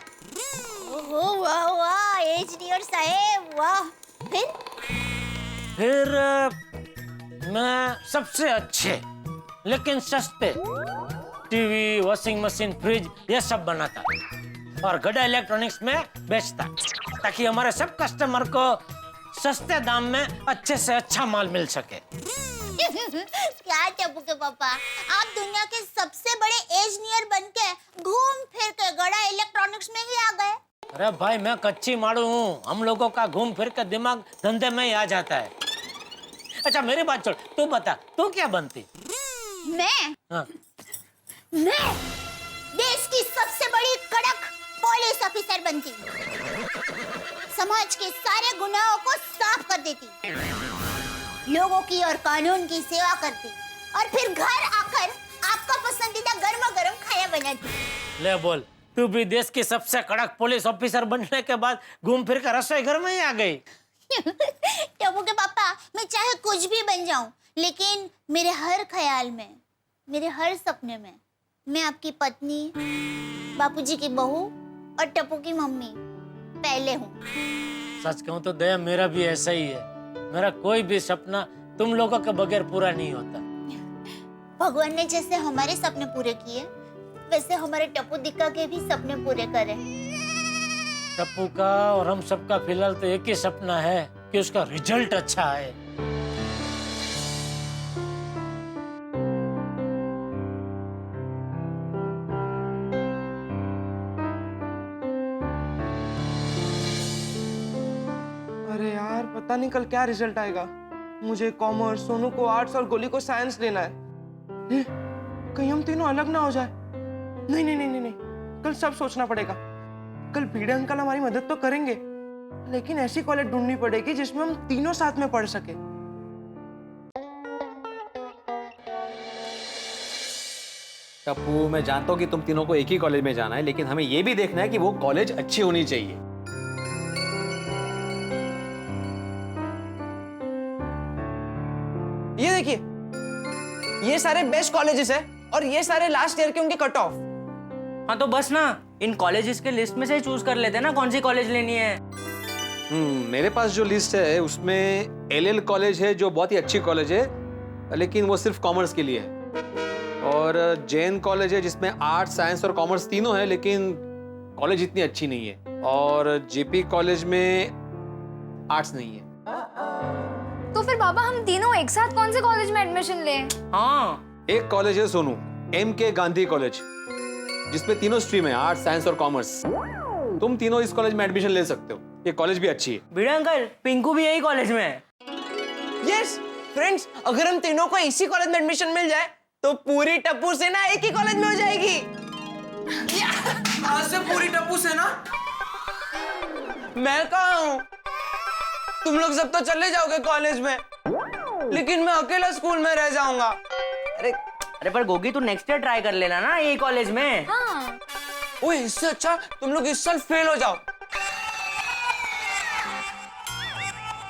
ओह वाह वाह, इंजीनियर साहब, वाह। फिर मैं सबसे अच्छे लेकिन सस्ते टीवी, वॉशिंग मशीन, फ्रिज ये सब बनाता और गड्ढा इलेक्ट्रॉनिक्स में बेचता ताकि हमारे सब कस्टमर को सस्ते दाम में अच्छे से अच्छा माल मिल सके। क्या टप्पू के पापा, आप दुनिया के सबसे बड़े इंजीनियर बनके घूम फिर के गड्ढा इलेक्ट्रॉनिक्स में ही आ गए। अरे भाई, मैं कच्ची मारू हूँ, हम लोगों का घूम फिर के दिमाग धंधे में ही आ जाता है। अच्छा मेरी बात छोड़, तू बता तू क्या बनती? मैं? हाँ। मैं देश की सबसे बड़ी कड़क पुलिस ऑफिसर बनती, समाज के सारे गुनाहों को साफ कर देती, लोगों की और कानून की सेवा करती और फिर घर आकर आपका पसंदीदा गर्मा गर्म खाना बनाती। ले बोल, तू भी देश की सबसे कड़क पुलिस ऑफिसर बनने के बाद घूम फिर कर रसोई घर में ही आ गई। टप्पू के पापा, मैं चाहे कुछ भी बन जाऊं, लेकिन मेरे हर ख्याल में, मेरे हर सपने में मैं आपकी पत्नी, बापूजी की बहू और टप्पू की मम्मी पहले हूँ। सच कहूँ तो दया, मेरा भी ऐसा ही है। मेरा कोई भी सपना तुम लोगों के बगैर पूरा नहीं होता। भगवान ने जैसे हमारे सपने पूरे किए, वैसे हमारे टप्पू दिक्का के भी सपने पूरे करे। टप्पू का और हम सबका फिलहाल तो एक ही सपना है कि उसका रिजल्ट अच्छा है। अरे यार, पता नहीं कल क्या रिजल्ट आएगा। मुझे कॉमर्स, सोनू को आर्ट्स और गोली को साइंस लेना है। कहीं हम तीनों अलग ना हो जाए। नहीं नहीं नहीं नहीं नहीं, कल सब सोचना पड़ेगा। कल भिड़े अंकल हमारी मदद तो करेंगे, लेकिन ऐसी कॉलेज ढूंढनी पड़ेगी जिसमें हम तीनों साथ में पढ़ सके। टप्पू, मैं जानता हूँ कि तुम तीनों को एक ही कॉलेज में जाना है, लेकिन हमें ये भी देखना है कि वो कॉलेज अच्छी होनी चाहिए। ये देखिए, ये सारे बेस्ट कॉलेजेस है और ये सारे लास्ट ईयर के उनके कट ऑफ। हाँ तो बस ना, इन कॉलेजेस के लिस्ट में से ही चूज कर लेते ना कौन सी कॉलेज लेनी है। मेरे पास जो लिस्ट है उसमें एलएल कॉलेज है जो बहुत ही अच्छी कॉलेज है, लेकिन वो सिर्फ कॉमर्स के लिए है। और जैन कॉलेज है जिसमें आर्ट्स, साइंस और कॉमर्स तीनों है, लेकिन कॉलेज इतनी अच्छी नहीं है। और जेपी कॉलेज में आर्ट्स नहीं है। तो फिर बाबा हम तीनों एक साथ कौन से कॉलेज में एडमिशन लें? हाँ, एक कॉलेज है सोनू, MK गांधी कॉलेज, जिसमें तीनों स्ट्रीम है, आर्ट्स, साइंस और कॉमर्स। तुम तीनों इस कॉलेज में एडमिशन ले सकते हो, ये कॉलेज भी अच्छी है। भिड़े अंकल, पिंकू भी यही कॉलेज में है। यस फ्रेंड्स, अगर हम तीनों को इसी कॉलेज में एडमिशन मिल जाए तो पूरी टप्पू सेना एक ही कॉलेज में हो जाएगी। कहाँ से पूरी टप्पू सेना? मैं कहाँ हूँ? तुम लोग सब तो चले जाओगे कॉलेज में, लेकिन मैं अकेला स्कूल में रह जाऊंगा। अरे पर गोगी, तू नेक्स्ट ईयर ट्राई कर लेना ना यही कॉलेज में। हाँ। ओए, इससे अच्छा तुम लोग इस साल फेल हो जाओ,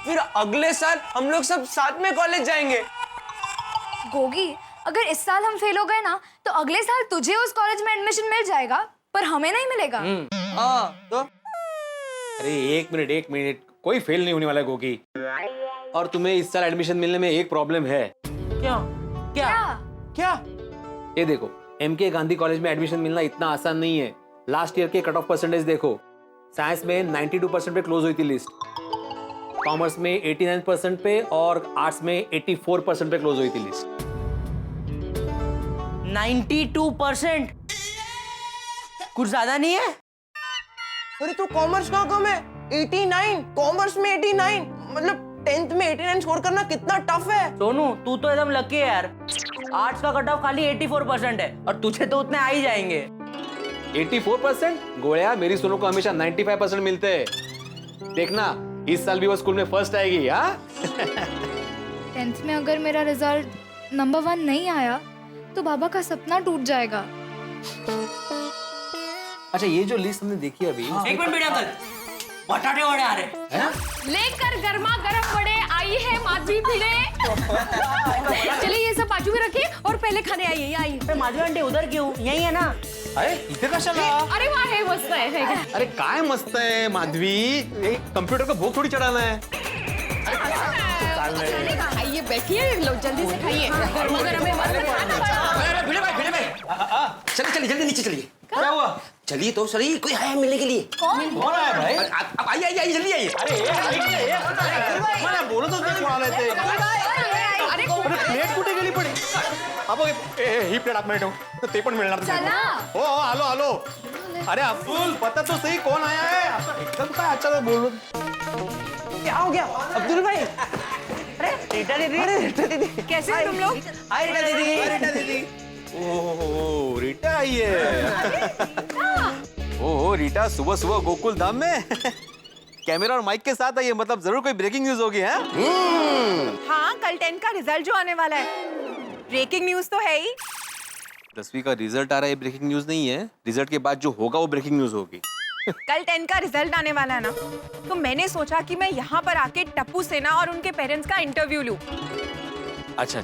फिर अगले साल हम लोग सब साथ में कॉलेज जाएंगे। गोगी, अगर इस साल हम फेल हो गए ना तो अगले साल तुझे उस कॉलेज में एडमिशन मिल जाएगा पर हमें नहीं मिलेगा। हाँ तो अरे एक मिनट, कोई फेल नहीं होने वाला है गोगी। और तुम्हें इस साल एडमिशन मिलने में एक प्रॉब्लम है। क्या क्या क्या? ये देखो, MK गांधी कॉलेज में एडमिशन मिलना इतना आसान नहीं है। लास्ट ईयर के कट ऑफ परसेंटेज देखो, साइंस में 92% पे क्लोज हुई थी लिस्ट, कॉमर्स में 89% पे और आर्ट्स में 84% पे क्लोज हुई थी लिस्ट। 92%? कुछ ज्यादा नहीं है? अरे तो कॉमर्स का कम है 89, कॉमर्स में 89, मतलब 10th में 89 स्कोर करना कितना टफ है। सोनू, तू तो एकदम लकी है यार। आर्ट्स का कट ऑफ खाली 84% है और तुझे तो उतने आ ही जाएंगे। 84%? गोया, मेरी सोनू को हमेशा 95% मिलते हैं। देखना, इस साल भी वो स्कूल में फर्स्ट आएगी। हाँ 10th में अगर मेरा रिजल्ट नंबर 1 नहीं आया तो बाबा का सपना टूट जाएगा। अच्छा, ये जो लिस्ट हमने देखी अभी, एक मिनट भिड़े अंकल, बटाटे वड़े आ रहे हैं। लेकर गर्मा गर्म वड़े आई है माधवी भिड़े। चलिए ये सब बाजू में रखिए और पहले खाने आइए। आइए। माधवी आंटी उधर क्यों? यही है ना? अरे इथे कशाला? अरे वाह, है मस्त है। अरे काय मस्त है माधवी, कंप्यूटर को भूख थोड़ी चढ़ाना है। खाइए, बैठिए, लो जल्दी से खाइए। गर्मा गर्म है, मस्त खाना। भिड़े भाई चलिए जल्दी नीचे चलिए। क्या हुआ? चलिए तो चलिए, कोई आया मिलने के लिए। कौन आया भाई? अब आइए जल्दी आइए। अरे बोलो तो क्या खा लेते। अरे प्लेट कुठे गेली पडी? अब ही प्लेट आप ठेव, ते पण मिळणार नाही। हो आलो। अरे अब्दुल, पता तो सही कौन आया है? एकदम काय अच्छा बोल। क्या हो गया अब्दुल भाई? अरे रीटा दीदी, कैसे हो तुम लोग? हाय रीटा दीदी। ओह रीटा आई है। ओह रीटा, सुबह सुबह गोकुल धाम में कैमरा और माइक के साथ आई है, मतलब जरूर कोई ब्रेकिंग न्यूज होगी। है हाँ, कल 10 का रिजल्ट जो आने वाला है, ब्रेकिंग न्यूज तो है ही। 10वीं का रिजल्ट आ रहा है, ब्रेकिंग न्यूज नहीं है। रिजल्ट के बाद जो होगा वो ब्रेकिंग न्यूज होगी। कल 10 का रिजल्ट आने वाला है ना, तो मैंने सोचा कि मैं यहाँ पर आके टप्पू सेना और उनके पेरेंट्स का इंटरव्यू लूं। अच्छा।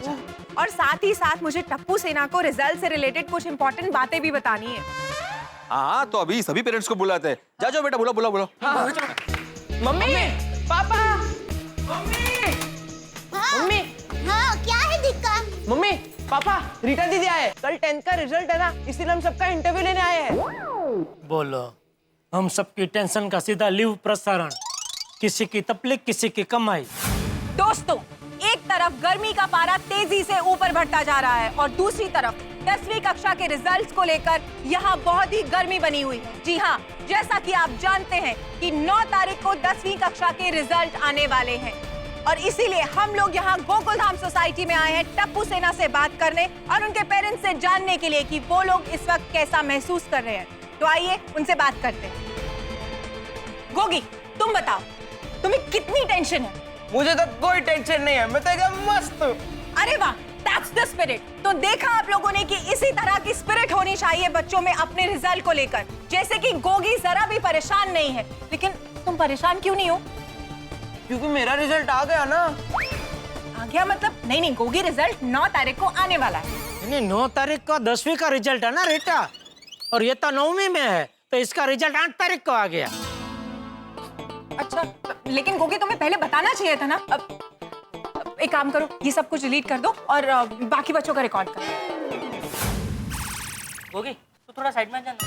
और साथ ही साथ मुझे टप्पू सेना को रिजल्ट से रिलेटेड कुछ इंपॉर्टेंट बातें भी बतानी है। हाँ, तो अभी सभी पेरेंट्स को बुलाते हैं। जाओ बेटा, बुलाओ। मम्मी, पापा, मम्मी। हाँ, क्या है दिक्कत? मम्मी, पापा, रीटा दीदी आए। कल 10th का रिजल्ट है ना, इसीलिए हम सबका इंटरव्यू लेने आए हैं। बोलो, हम सबकी टेंशन का सीधा लीव प्रसारण, किसी की तकलीफ किसी की कमाई। दोस्तों, एक तरफ गर्मी का पारा तेजी से ऊपर बढ़ता जा रहा है और दूसरी तरफ 10वीं कक्षा के रिजल्ट्स को लेकर यहाँ बहुत ही गर्मी बनी हुई है। जी हाँ, जैसा कि आप जानते हैं कि 9 तारीख को 10वीं कक्षा के रिजल्ट आने वाले हैं और इसीलिए हम लोग यहाँ गोकुल धाम सोसाइटी में आए हैं टप्पू सेना से बात करने और उनके पेरेंट्स से जानने के लिए कि वो लोग इस वक्त कैसा महसूस कर रहे हैं। तो आइए उनसे बात करते हैं। गोगी, तुम बताओ, तुम्हें कितनी टेंशन है? मुझे तो कोई टेंशन नहीं है, मैं तो एकदम मस्त हूँ। अरे वाह, दैट्स द स्पिरिट। तो देखा आप लोगों ने कि इसी तरह की स्पिरिट होनी चाहिए बच्चों में अपने रिजल्ट को लेकर। जैसे कि गोगी जरा भी परेशान नहीं है, लेकिन तुम परेशान क्यों नहीं हो? क्योंकि मेरा रिजल्ट आ गया ना। आ गया मतलब? नहीं, गोगी रिजल्ट 9 तारीख को आने वाला है। नहीं, 9 तारीख को 10वीं का रिजल्ट है ना रीटा, और ये तो 9वीं में है, तो इसका रिजल्ट 8 तारीख को आ गया। अच्छा, लेकिन गोगी तुम्हें पहले बताना चाहिए था ना। अब एक काम करो, ये सब कुछ डिलीट कर दो और बाकी बच्चों का रिकॉर्ड करो। गोगी तो थोड़ा साइड में जाना।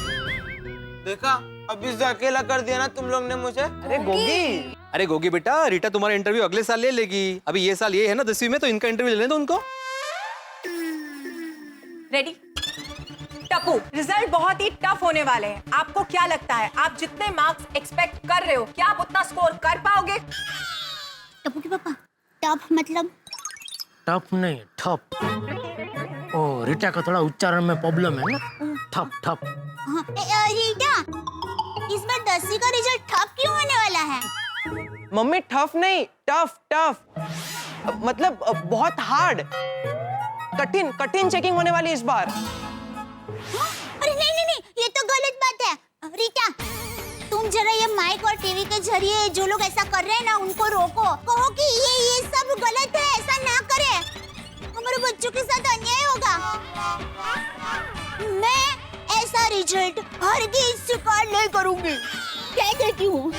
देखा, अभी से अकेला कर दिया ना तुम लोग ने मुझे। अरे गोगी बेटा, रीटा तुम्हारा इंटरव्यू अगले साल ले लेगी। अभी ये साल ये है ना 10वीं में, तो इनका इंटरव्यू लेने दो उनको। रेडी? टप्पू, रिजल्ट बहुत ही टफ होने वाले हैं। आपको क्या लगता है, आप जितने मार्क्स एक्सपेक्ट कर रहे हो, क्या आप उतना स्कोर कर पाओगे? टप्पू के पापा, टफ मतलब? टफ नहीं, ठप। ओ, रीटा का थोड़ा उच्चारण में प्रॉब्लम है ना, ठप ठप। हाँ, रीटा, इस बार 10वीं का रिजल्ट ठप क्यों होने वाला है? मम्मी टफ नहीं, टफ मतलब बहुत हार्ड, कठिन चेकिंग होने वाली इस बार। अरे नहीं, ये तो गलत बात है। रीटा, तुम जरा ये माइक और टीवी के जरिए जो लोग ऐसा कर रहे हैं ना, उनको रोको। कहो कि ये सब गलत है, ऐसा ना करे, हमारे बच्चों के साथ अन्याय होगा। मैं ऐसा रिजल्ट हरगिज़ स्वीकार नहीं करूंगी, कह देती हूँ।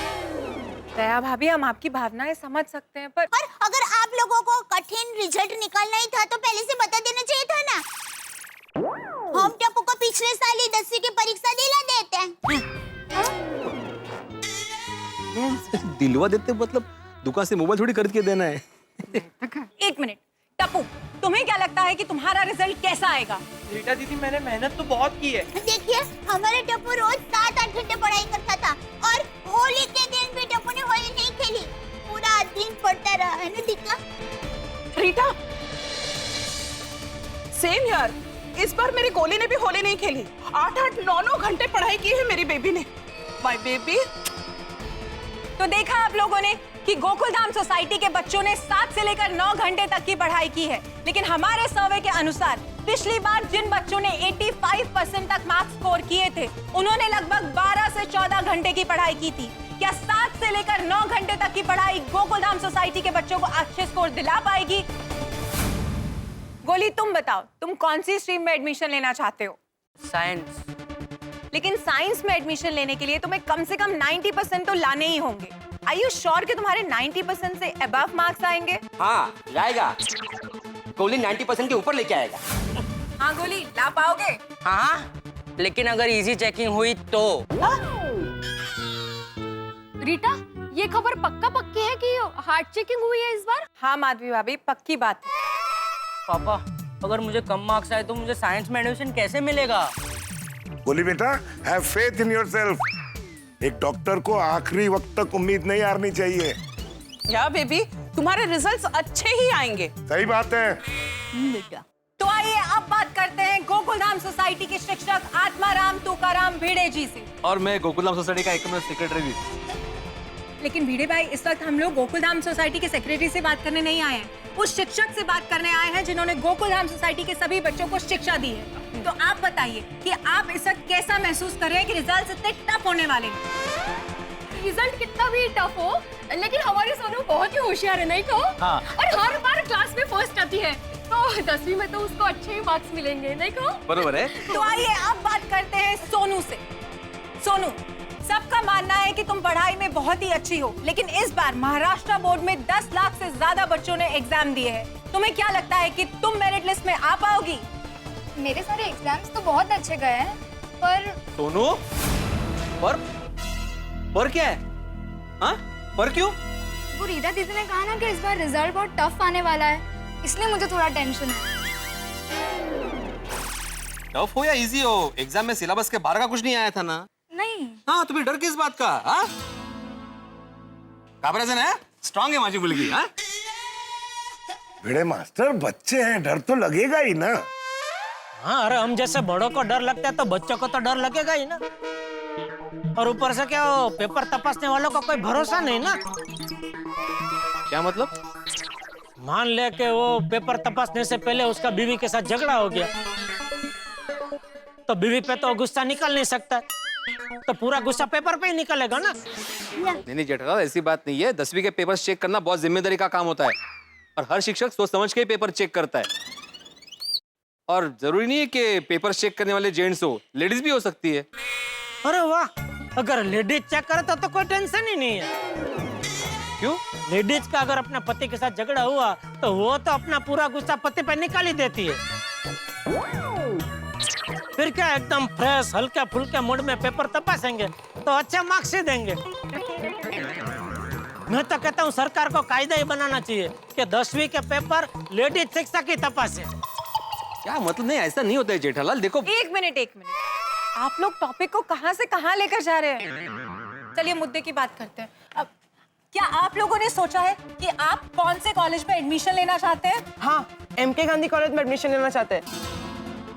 दया भाभी, हम आपकी भावनाएं समझ सकते हैं, पर अगर आप लोगों को कठिन रिजल्ट निकालना ही था तो पहले से बता देना चाहिए था ना। हम टप्पू को पिछले साल ही 10वीं की परीक्षा दिला देते हैं। दिलवा देते मतलब दुकान से मोबाइल थोड़ी खरीद के देना है। एक मिनट, टप्पू, तुम्हें क्या लगता है कि तुम्हारा रिजल्ट कैसा आएगा? रीटा दीदी, मैंने मेहनत तो बहुत की है। देखिए, हमारे टप्पू रोज 7-8 घंटे पढ़ाई करता था, और होली के दिन भी टप्पू ने होली नहीं खेली, पूरा दिन पढ़ता रहा है ना दीका। रीटा, सेम यार, इस बार मेरी गोली ने भी होली नहीं खेली। 8-8, 9-9 घंटे पढ़ाई की है मेरी बेबी ने। My baby. तो देखा आप लोगों ने कि गोकुलधाम सोसाइटी के बच्चों ने 7 से लेकर 9 घंटे तक की पढ़ाई की है, लेकिन हमारे सर्वे के अनुसार पिछली बार जिन बच्चों ने 85% तक मार्क्स स्कोर किए थे, उन्होंने लगभग 12 से 14 घंटे की पढ़ाई की थी। क्या 7 से लेकर 9 घंटे तक की पढ़ाई गोकुलधाम सोसाइटी के बच्चों को अच्छे स्कोर दिला पाएगी? गोली, तुम बताओ, तुम कौन सी स्ट्रीम में एडमिशन लेना चाहते हो? साइंस। लेकिन साइंस में एडमिशन लेने के लिए तुम्हें कम से कम 90% तो लाने ही होंगे। Are you sure कि तुम्हारे 90% से above मार्क्स आएंगे? हाँ, लाएगा। गोली 90% के ऊपर लेके आएगा। हाँ गोली, ला पाओगे? हाँ, लेकिन अगर इजी चेकिंग हुई तो। रीटा, ये खबर पक्का पक्की है कि हार्ड चेकिंग हुई है इस बार? हाँ माधवी भाभी, पक्की बात है। पापा, अगर मुझे कम मार्क्स आए तो मुझे साइंस में एडमिशन कैसे मिलेगा? बोली बेटा, हैव फेथ इन योरसेल्फ। एक डॉक्टर को आखिरी वक्त तक उम्मीद नहीं हारनी चाहिए। या बेबी, तुम्हारे रिजल्ट्स अच्छे ही आएंगे। सही बात है बेटा। तो आइए अब बात करते हैं गोकुलधाम सोसाइटी के शिक्षक आत्माराम तुकाराम भिड़े जी से। और मैं गोकुलधाम सोसाइटी का एकमात्र सेक्रेटरी भी। लेकिन भिड़े भाई, इस वक्त हम लोग गोकुलधाम सोसाइटी के सेक्रेटरी से बात करने नहीं आए हैं, उस शिक्षक से बात करने आए हैं जिन्होंने गोकुलधाम सोसाइटी के सभी बच्चों को शिक्षा दी है। तो आप बताइए कि आप इस वक्त कैसा महसूस कर रहे हैं कि रिजल्ट इतने टफ होने वाले हैं? रिजल्ट कितना भी टफ हो, लेकिन हमारी सोनू बहुत ही होशियार है, नहीं कहो? हाँ। और हर बार क्लास में फर्स्ट आती है, तो 10वीं में तो उसको अच्छे ही मार्क्स मिलेंगे, नहीं कहो? बरोबर है। तो आइए अब बात करते हैं सोनू से। सोनू, सबका मानना है कि तुम पढ़ाई में बहुत ही अच्छी हो, लेकिन इस बार महाराष्ट्र बोर्ड में 10 लाख से ज्यादा बच्चों ने एग्जाम दिए हैं। तुम्हें क्या लगता है कि तुम मेरिट लिस्ट में आ पाओगी? मेरे सारे एग्जाम्स तो बहुत अच्छे गए हैं, पर सोनू, पर क्या है? हाँ, पर क्यों? वो रीटा दीदी ने कहा ना कि इस बार रिजल्ट बहुत टफ आने वाला है, इसलिए मुझे थोड़ा टेंशन है। टफ हो या इजी हो, एग्जाम में सिलेबस के बाहर का कुछ नहीं आया था ना? नहीं। हाँ, तुम्हें डर किस बात का? हाँ, काबराजन है, स्ट्रांग है माझी मुलगी। हाँ, भिड़े मास्टर, बच्चे हैं, डर तो लगेगा ही ना। हाँ, अरे हम जैसे बड़ों को डर लगता है तो बच्चों को तो डर लगेगा ही ना। और ऊपर से क्या वो पेपर तपासने वालों का कोई भरोसा नहीं ना। क्या मतलब? मान ले कि वो पेपर तपासने से पहले उसका बीवी के साथ झगड़ा हो गया, तो बीवी पे तो गुस्सा निकल नहीं सकता, तो पूरा गुस्सा पेपर पे ही निकलेगा ना। नहीं जेठालाल, ऐसी बात नहीं है। 10वीं के पेपर चेक करना बहुत जिम्मेदारी का काम होता है और हर शिक्षक सोच समझ के ही पेपर चेक करता है। और जरूरी नहीं है कि पेपर चेक करने वाले जेंट्स हो, लेडीज भी हो सकती है। अरे वाह, अगर लेडीज चेक करे तो कोई टेंशन ही नहीं है। क्यों? लेडीज का अगर अपने पति के साथ झगड़ा हुआ तो वो तो अपना पूरा गुस्सा पति पे निकाल ही देती है। फिर क्या एकदम फ्रेश हल्के फुल्के मूड में पेपर तपासेंगे तो अच्छे मार्क्स ही देंगे। मैं तो कहता हूँ सरकार को कायदा ही बनाना चाहिए कि 10वीं के पेपर लेडीज शिक्षक ही तपासे। क्या मतलब? नहीं, ऐसा नहीं होता है जेठालाल। देखो, एक मिनट आप लोग टॉपिक को कहां से कहां लेकर जा रहे हैं? चलिए मुद्दे की बात करते हैं। अब क्या आप लोगों ने सोचा है कि आप कौन से कॉलेज में एडमिशन लेना चाहते हैं? हाँ, एमके गांधी कॉलेज में एडमिशन लेना चाहते हैं,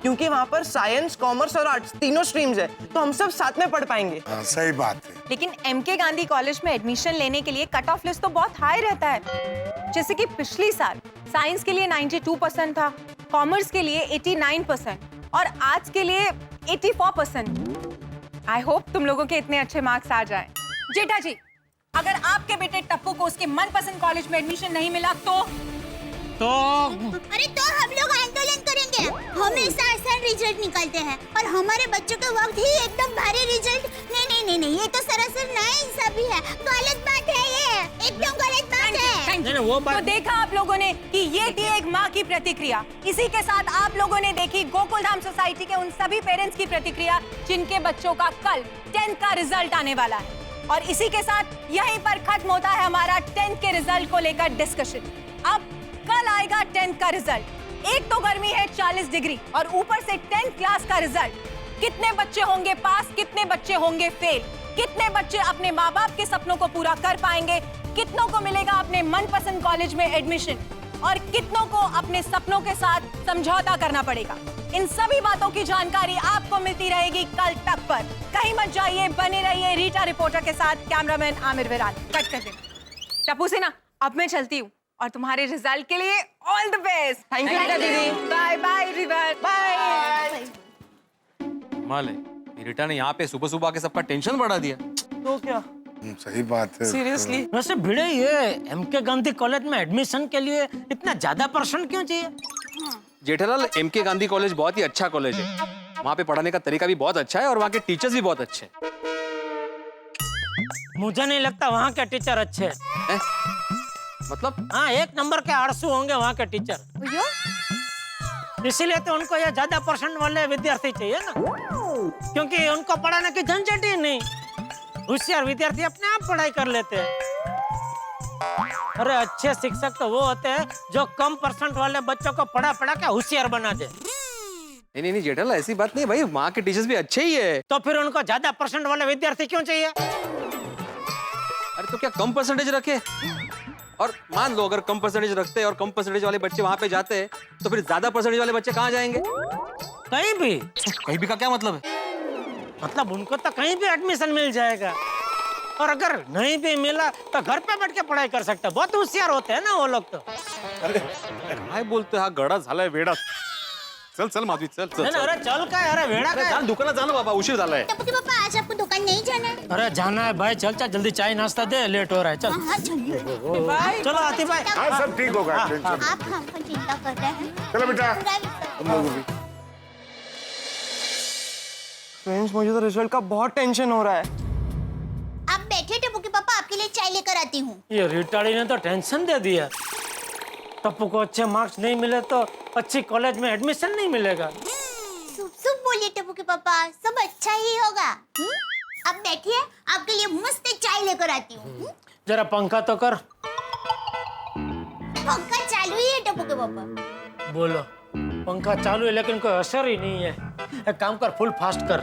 क्योंकि वहाँ पर साइंस, कॉमर्स और आर्ट्स तीनों स्ट्रीम्स है, तो हम सब साथ में पढ़ पाएंगे। सही बात है। लेकिन एमके गांधी कॉलेज में एडमिशन लेने के लिए कट ऑफ लिस्ट तो बहुत हाई रहता है। जैसे कि पिछली साल साइंस के लिए 92% था, कॉमर्स के लिए 89% और आर्ट्स के लिए 84%। आई होप तुम लोगों के इतने अच्छे मार्क्स आ जाएं। जेठा जी, अगर आपके बेटे टप्पू को उसके मनपसंद कॉलेज में एडमिशन नहीं मिला तो अरे तो हम लोग आंदोलन करेंगे। हमेशा आसान रिजल्ट निकालते हैं और हमारे बच्चों के वक्त ही एकदम भारी रिजल्ट। नहीं, ये तो सरासर नाइंसाफी है, गलत बात है, ये एकदम गलत बात है। नहीं, वो बात तो देखा आप लोगों ने कि ये थी एक माँ की प्रतिक्रिया। इसी के साथ आप लोगों ने देखी गोकुलधाम सोसाइटी के उन सभी पेरेंट्स की प्रतिक्रिया जिनके बच्चों का कल 10th का रिजल्ट आने वाला है। और इसी के साथ यहीं पर खत्म होता है हमारा 10th के रिजल्ट को लेकर डिस्कशन। अब कल आएगा 10th का रिजल्ट। एक तो गर्मी है 40 डिग्री और ऊपर से 10th क्लास का रिजल्ट। कितने बच्चे होंगे पास, कितने बच्चे होंगे फेल, कितने बच्चे अपने माँ बाप के सपनों को पूरा कर पाएंगे, कितनों को मिलेगा अपने मनपसंद कॉलेज में एडमिशन और कितनों को अपने सपनों के साथ समझौता करना पड़ेगा। इन सभी बातों की जानकारी आपको मिलती रहेगी कल तक पर। कहीं मत जाइए, बने रहिए रीटा रिपोर्टर के साथ। कैमरामैन आमिर विराट, कट कर दे। टप्पू सिन्हा, अब मैं चलती हूँ और तुम्हारे रिजल्ट के लिए all the best. Thank you दीदी। Bye bye river, bye. माले रीटा ने यहाँ पे सुबह सुबह आके सबका टेंशन बढ़ा दिया। तो क्या? सही बात है। सीरियसली? वैसे भिड़े, ये एमके गांधी कॉलेज में एडमिशन के लिए इतना ज्यादा परसेंट क्यों चाहिए? जेठालाल, एमके गांधी कॉलेज बहुत ही अच्छा कॉलेज है। वहाँ पे पढ़ाने का तरीका भी बहुत अच्छा है और वहाँ के टीचर्स भी बहुत अच्छे हैं। मुझे नहीं लगता वहाँ के टीचर अच्छे हैं। मतलब? हाँ, 1 नंबर के आड़सू होंगे वहाँ के टीचर। इसीलिए तो उनको ये ज्यादा परसेंट वाले विद्यार्थी चाहिए ना, क्योंकि उनको पढ़ाने की झंझट ही नहीं। होशियार विद्यार्थी अपने आप पढ़ाई कर लेते हैं। अरे अच्छे शिक्षक तो वो होते हैं जो कम परसेंट वाले बच्चों को पढ़ा के होशियार बना दे। नहीं जेठालाल, ऐसी बात नहीं भाई, वहाँ के टीचर्स भी अच्छे ही है। तो फिर उनको ज्यादा परसेंट वाले विद्यार्थी क्यों चाहिए? अरे तो क्या कम परसेंटेज रखे? और मान लो अगर कम परसेंटेज रखते और कम परसेंटेज वाले बच्चे वहाँ पे जाते तो फिर ज्यादा परसेंटेज वाले बच्चे कहाँ जाएंगे? कहीं भी। कहीं भी का क्या मतलब है? मतलब उनको तो कहीं भी एडमिशन मिल जाएगा, और अगर नहीं भी मिला तो घर पे बैठ के पढ़ाई कर सकते हैं। बहुत होशियार होते हैं ना वो लोग तो। काय बोलतोय हा गडा झालाय वेडा। चल माधवी, चल। अरे चल काय, अरे वेडा काय? दुकानात जा ना बाबा, उशीर झालाय। टप्पू के पापा, आज आपको दुकान नहीं जाना है? अरे जाना है भाई, चल जल्दी चाय नाश्ता दे, लेट हो रहा है। चल हाँ, चलिए। चलो आती भाई। हाँ, सब ठीक होगा। आप हमको चिंता कर रहे हैं। चलो बेटा, तुम लोग भी। फ्रेंड्स, मुझे तो रिजल्ट का बहुत टेंशन हो रहा है। आप बैठे टप्पू के पापा, आपके लिए चाय लेकर आती हूँ। ये रिटाड़ी ने तो टेंशन दे दिया। टप्पू को अच्छे मार्क्स नहीं मिले तो अच्छी कॉलेज में एडमिशन नहीं मिलेगा। शुभ बोलिए टप्पू के पापा, सब अच्छा ही होगा। अब बैठिए, आपके लिए मस्त चाय लेकर आती हूँ। जरा पंखा तो कर। पंखा चालू ही है टप्पू के पापा। बोलो, पंखा चालू है लेकिन कोई असर ही नहीं है। एक काम कर, फुल फास्ट कर।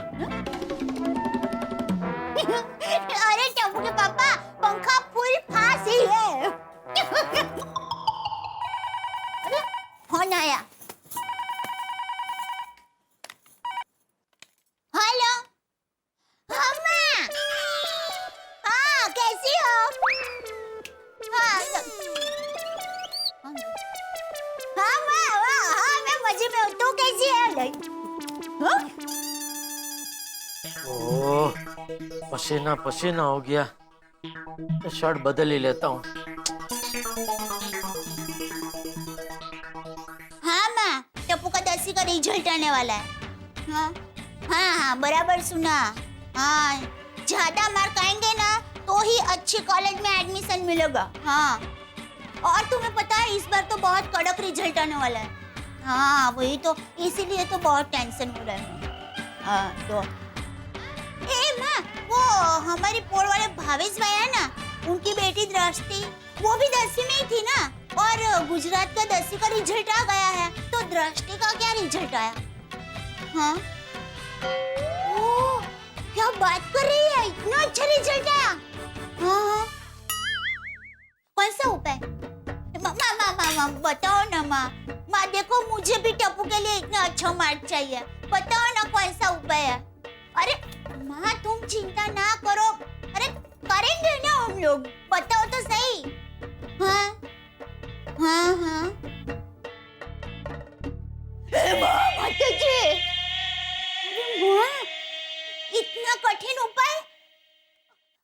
अरे टप्पू के पापा, पंखा फुल फास्ट ही है। फोन आया। हेलो, ओह, पसीना पसीना हो गया, शर्ट बदल ही लेता हूँ। हाँ माँ, टप्पू का 10वीं का रिजल्ट आने वाला है। हाँ हाँ हाँ, बराबर सुना। हाँ, ज्यादा मार्क आएंगे ना तो ही अच्छे कॉलेज में एडमिशन मिलेगा। हाँ, और तुम्हें पता है इस बार तो बहुत कड़क रिजल्ट आने वाला है। हाँ वही तो, इसीलिए तो बहुत टेंशन हो रहा है। हाँ तो माँ, वो हमारी पोल वाले भावेश भाई है ना, उनकी बेटी दृष्टि, वो भी 10वीं में ही थी ना, और गुजरात का 10वीं का रिजल्ट आ गया है, तो दृष्टि का क्या रिजल्ट आया? हाँ, ओह, क्या बात कर रही है, इतना अच्छा रिजल्ट आया। हाँ हाँ, कौन सा उपाय? माँ बताओ ना माँ, देखो मुझे भी टप्पू के लिए इतना अच्छा मार्क चाहिए, बताओ ना कौन सा उपाय है। अरे माँ तुम चिंता ना करो, अरे करेंगे ना हम लोग, बताओ तो सही। हाँ हाँ हाँ, इतना कठिन उपाय?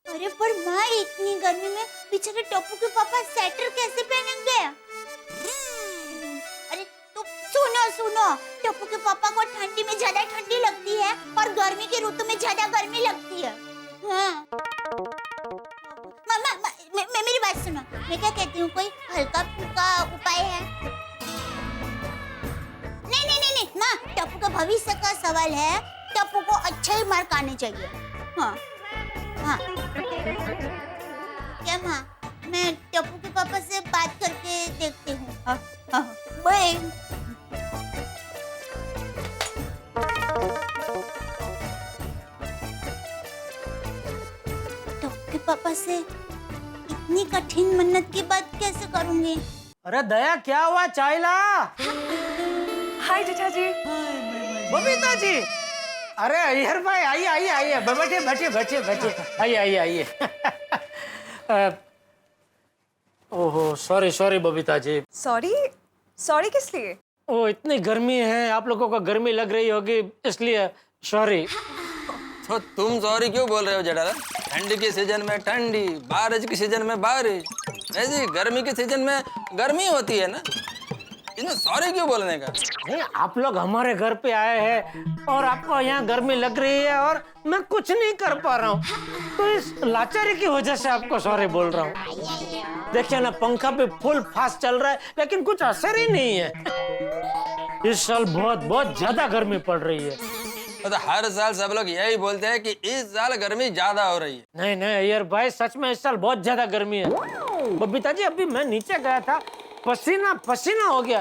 अरे पर माँ, इतनी गर्मी में बेचारे टप्पू के पापा स्वेटर कैसे पहनेंगे? अरे तो सुनो, टप्पू के पापा को ठंडी में ज्यादा ठंडी लगती है और गर्मी की ऋतु में ज्यादा गर्मी लगती है। हाँ। मामा, मेरी बात सुनो, मैं क्या कहती हूँ, कोई हल्का फुल्का उपाय है? नहीं माँ, टप्पू का भविष्य का सवाल है, टप्पू को अच्छे ही मार्क आने चाहिए। हाँ हाँ, क्या माँ, मैं टप्पू के पापा से बात करके देखती हूँ। हाँ हाँ, बाय। टप्पू के पापा से इतनी कठिन मन्नत की बात कैसे करूँगी? अरे दया, क्या हुआ? चाय ला। हाय जेठा जी। बबीता जी, अरे अय्यर भाई, आइए, बैठिए, आइए। ओहो, सॉरी बबीता जी। सॉरी किस लिए? ओ, इतनी गर्मी है, आप लोगों को गर्मी लग रही होगी, इसलिए सॉरी। तो तुम सॉरी क्यों बोल रहे हो जेठालाल? ठंडी के सीजन में ठंडी, बारिश के सीजन में बारिश, ऐसी गर्मी के सीजन में गर्मी होती है ना, इसमें सॉरी क्यों बोलने का? नहीं, आप लोग हमारे घर पे आए हैं और आपको यहाँ गर्मी लग रही है और मैं कुछ नहीं कर पा रहा हूँ, तो इस लाचारी की वजह से आपको सॉरी बोल रहा हूँ। देखिए ना, पंखा भी फुल फास्ट चल रहा है लेकिन कुछ असर ही नहीं है। इस साल बहुत ज्यादा गर्मी पड़ रही है। तो हर साल सब लोग यही बोलते हैं कि इस साल गर्मी ज्यादा हो रही है। नहीं अय्यर भाई, सच में इस साल बहुत ज्यादा गर्मी है। बबीता जी, अभी मैं नीचे गया था, पसीना हो गया,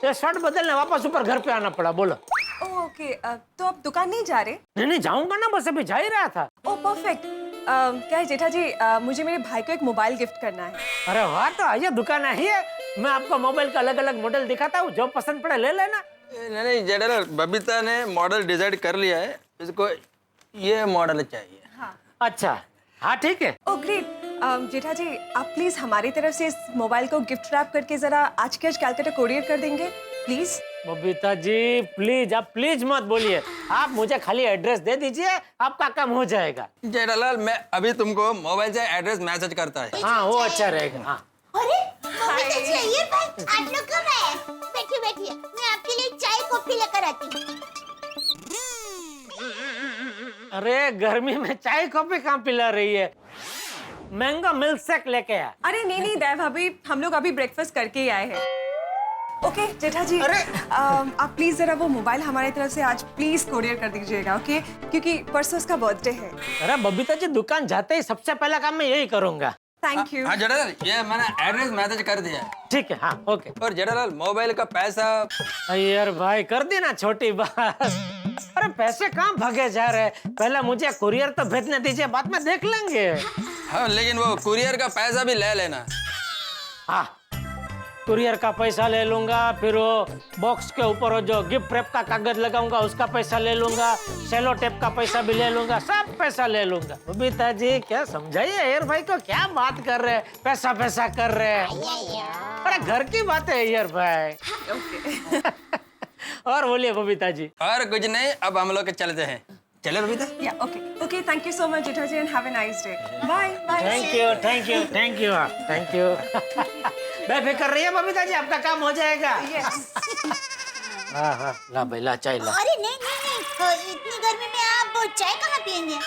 ये शर्ट बदलने वापस ऊपर घर पे आना पड़ा। बोलो। ओके, तो आप दुकान नहीं जा रहे? नहीं, जाऊंगा ना, बस अभी जा ही रहा था। ओह परफेक्ट। क्या है जेठा जी, मुझे मेरे भाई को एक मोबाइल गिफ्ट करना है। अरे वाह, तो आइए, दुकान आई है, मैं आपको मोबाइल का अलग मॉडल दिखाता हूँ, जो पसंद पड़े ले लेना। नहीं जेठालाल, बबीता ने मॉडल डिसाइड कर लिया है, इसको ये मॉडल चाहिए। हाँ। अच्छा, हाँ ठीक है। Oh great. जेठा जी, आप प्लीज हमारी तरफ से इस मोबाइल को गिफ्ट रैप करके जरा आज के आज कैलकाटा कोरियर कर देंगे प्लीज। बबीता जी प्लीज, आप प्लीज मत बोलिए, आप मुझे खाली एड्रेस दे दीजिए, आपका काम हो जाएगा। जेठालाल, मैं अभी तुमको मोबाइल से एड्रेस मैसेज करता है। हाँ, वो अच्छा रहेगा। हाँ। अरे बबीता जी, अय्यर भाई, आप लोग कब आए? बैठिए, मैं आपके लिए चाय कॉफी लेकर आती हूँ। अरे गर्मी में चाय कॉफी कहाँ पिला रही है, मैंगो मिल्क शेक लेके आ। अरे नहीं दया भाभी, हम लोग अभी ब्रेकफास्ट करके ही आए हैं। ओके जेठा जी, अरे आप प्लीज जरा वो मोबाइल हमारी तरफ से आज प्लीज कोरियर कर दीजिएगा, ओके? क्योंकि परसों उसका बर्थडे है। अरे बबीता जी, दुकान जाते ही सबसे पहला काम मैं यही करूंगा। Thank you. हाँ जेठालाल, ये मैंने एड्रेस मैसेज कर दिया है। ठीक है, हाँ ओके। और जेठालाल, मोबाइल का पैसा? अय्यर भाई, कर देना छोटी बात। अरे पैसे कहाँ भागे जा रहे हैं, पहले मुझे कुरियर तो भेजने दीजिए, बाद में देख लेंगे। हाँ, लेकिन वो कुरियर का पैसा भी ले लेना। हाँ, कुरियर का पैसा ले लूंगा, फिर वो बॉक्स के ऊपर जो गिफ्ट रैप का कागज लगाऊंगा उसका पैसा ले लूंगा, सेलो टेप का पैसा भी ले लूंगा, सब पैसा ले लूंगा। बबीता जी, क्या समझाइए अय्यर भाई को, क्या बात कर रहे हैं, पैसा कर रहे हैं। अरे घर की बात है अय्यर भाई। और बोलिए बबीता जी। और कुछ नहीं, अब हम लोग चलते हैं। चले बबीता? या okay okay, thank you so much Jetha ji and have a nice day. Bye bye. Thank you thank you thank you thank you. बेफिक्र रहिए बबीता जी, आपका काम हो जाएगा। हाँ हाँ, ला भाई ला चाय ला। अरे नहीं नहीं नहीं, इतनी गर्मी में आप चाय कहाँ पियेंगे?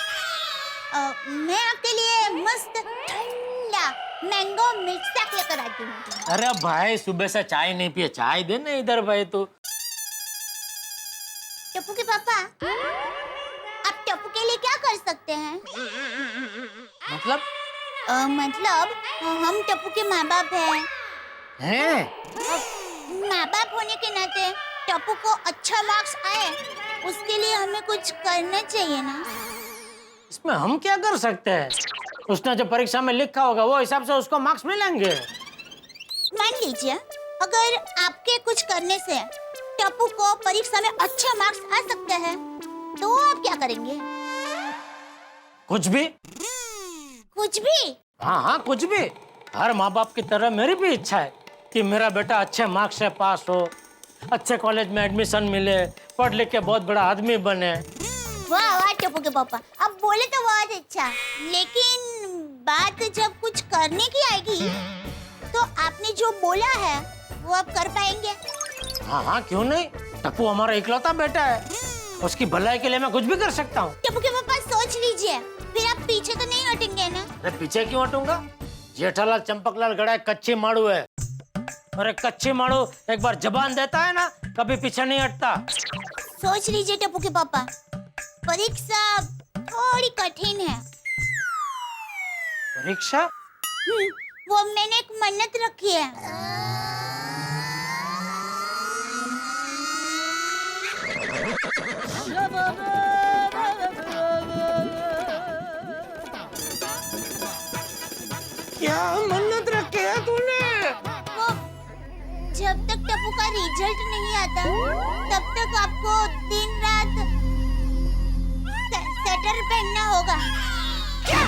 मैं आपके लिए मस्त ठंडा मैंगो मिल्क शेक लेकर आती हूँ। अरे भाई सुबह से चाय नहीं पिए, चाय दे ना इधर भाई तू। टप्पू के पापा, आप टप्पू के लिए क्या कर सकते हैं? मतलब? मतलब हम टप्पू के माँ बाप हैं। हैं? माँ बाप होने के नाते टप्पू को अच्छा मार्क्स आए, उसके लिए हमें कुछ करना चाहिए ना। इसमें हम क्या कर सकते हैं? उसने जो परीक्षा में लिखा होगा वो हिसाब से उसको मार्क्स मिलेंगे। मान लीजिए अगर आपके कुछ करने से टप्पू को परीक्षा में अच्छा मार्क्स आ सकते हैं, तो आप क्या करेंगे? कुछ भी। कुछ भी? हाँ हाँ कुछ भी। हर माँ बाप की तरह मेरी भी इच्छा है कि मेरा बेटा अच्छे मार्क्स से पास हो, अच्छे कॉलेज में एडमिशन मिले, पढ़ लिख के बहुत बड़ा आदमी बने। वाह वाह टप्पू के पापा, आप बोले तो बहुत अच्छा, लेकिन बात जब कुछ करने की आएगी तो आपने जो बोला है वो आप कर पाएंगे? हाँ हाँ क्यों नहीं, टप्पू हमारा इकलौता बेटा है, उसकी भलाई के लिए मैं कुछ भी कर सकता हूँ। टप्पू के पापा सोच लीजिए, फिर आप पीछे तो नहीं हटेंगे ना? अरे पीछे क्यों हटूंगा? जेठालाल चंपकलाल गड़ा कच्ची माड़ू है, और एक कच्ची माड़ू एक बार जबान देता है ना, कभी पीछे नहीं हटता। सोच लीजिए टप्पू के पापा, परीक्षा थोड़ी कठिन है। परीक्षा? वो मैंने एक मन्नत रखी है। क्या मन्नत रखी है तूने? वो जब तक टप्पू का रिजल्ट नहीं आता तब तक आपको दिन रात स्वेटर पहनना होगा। क्या?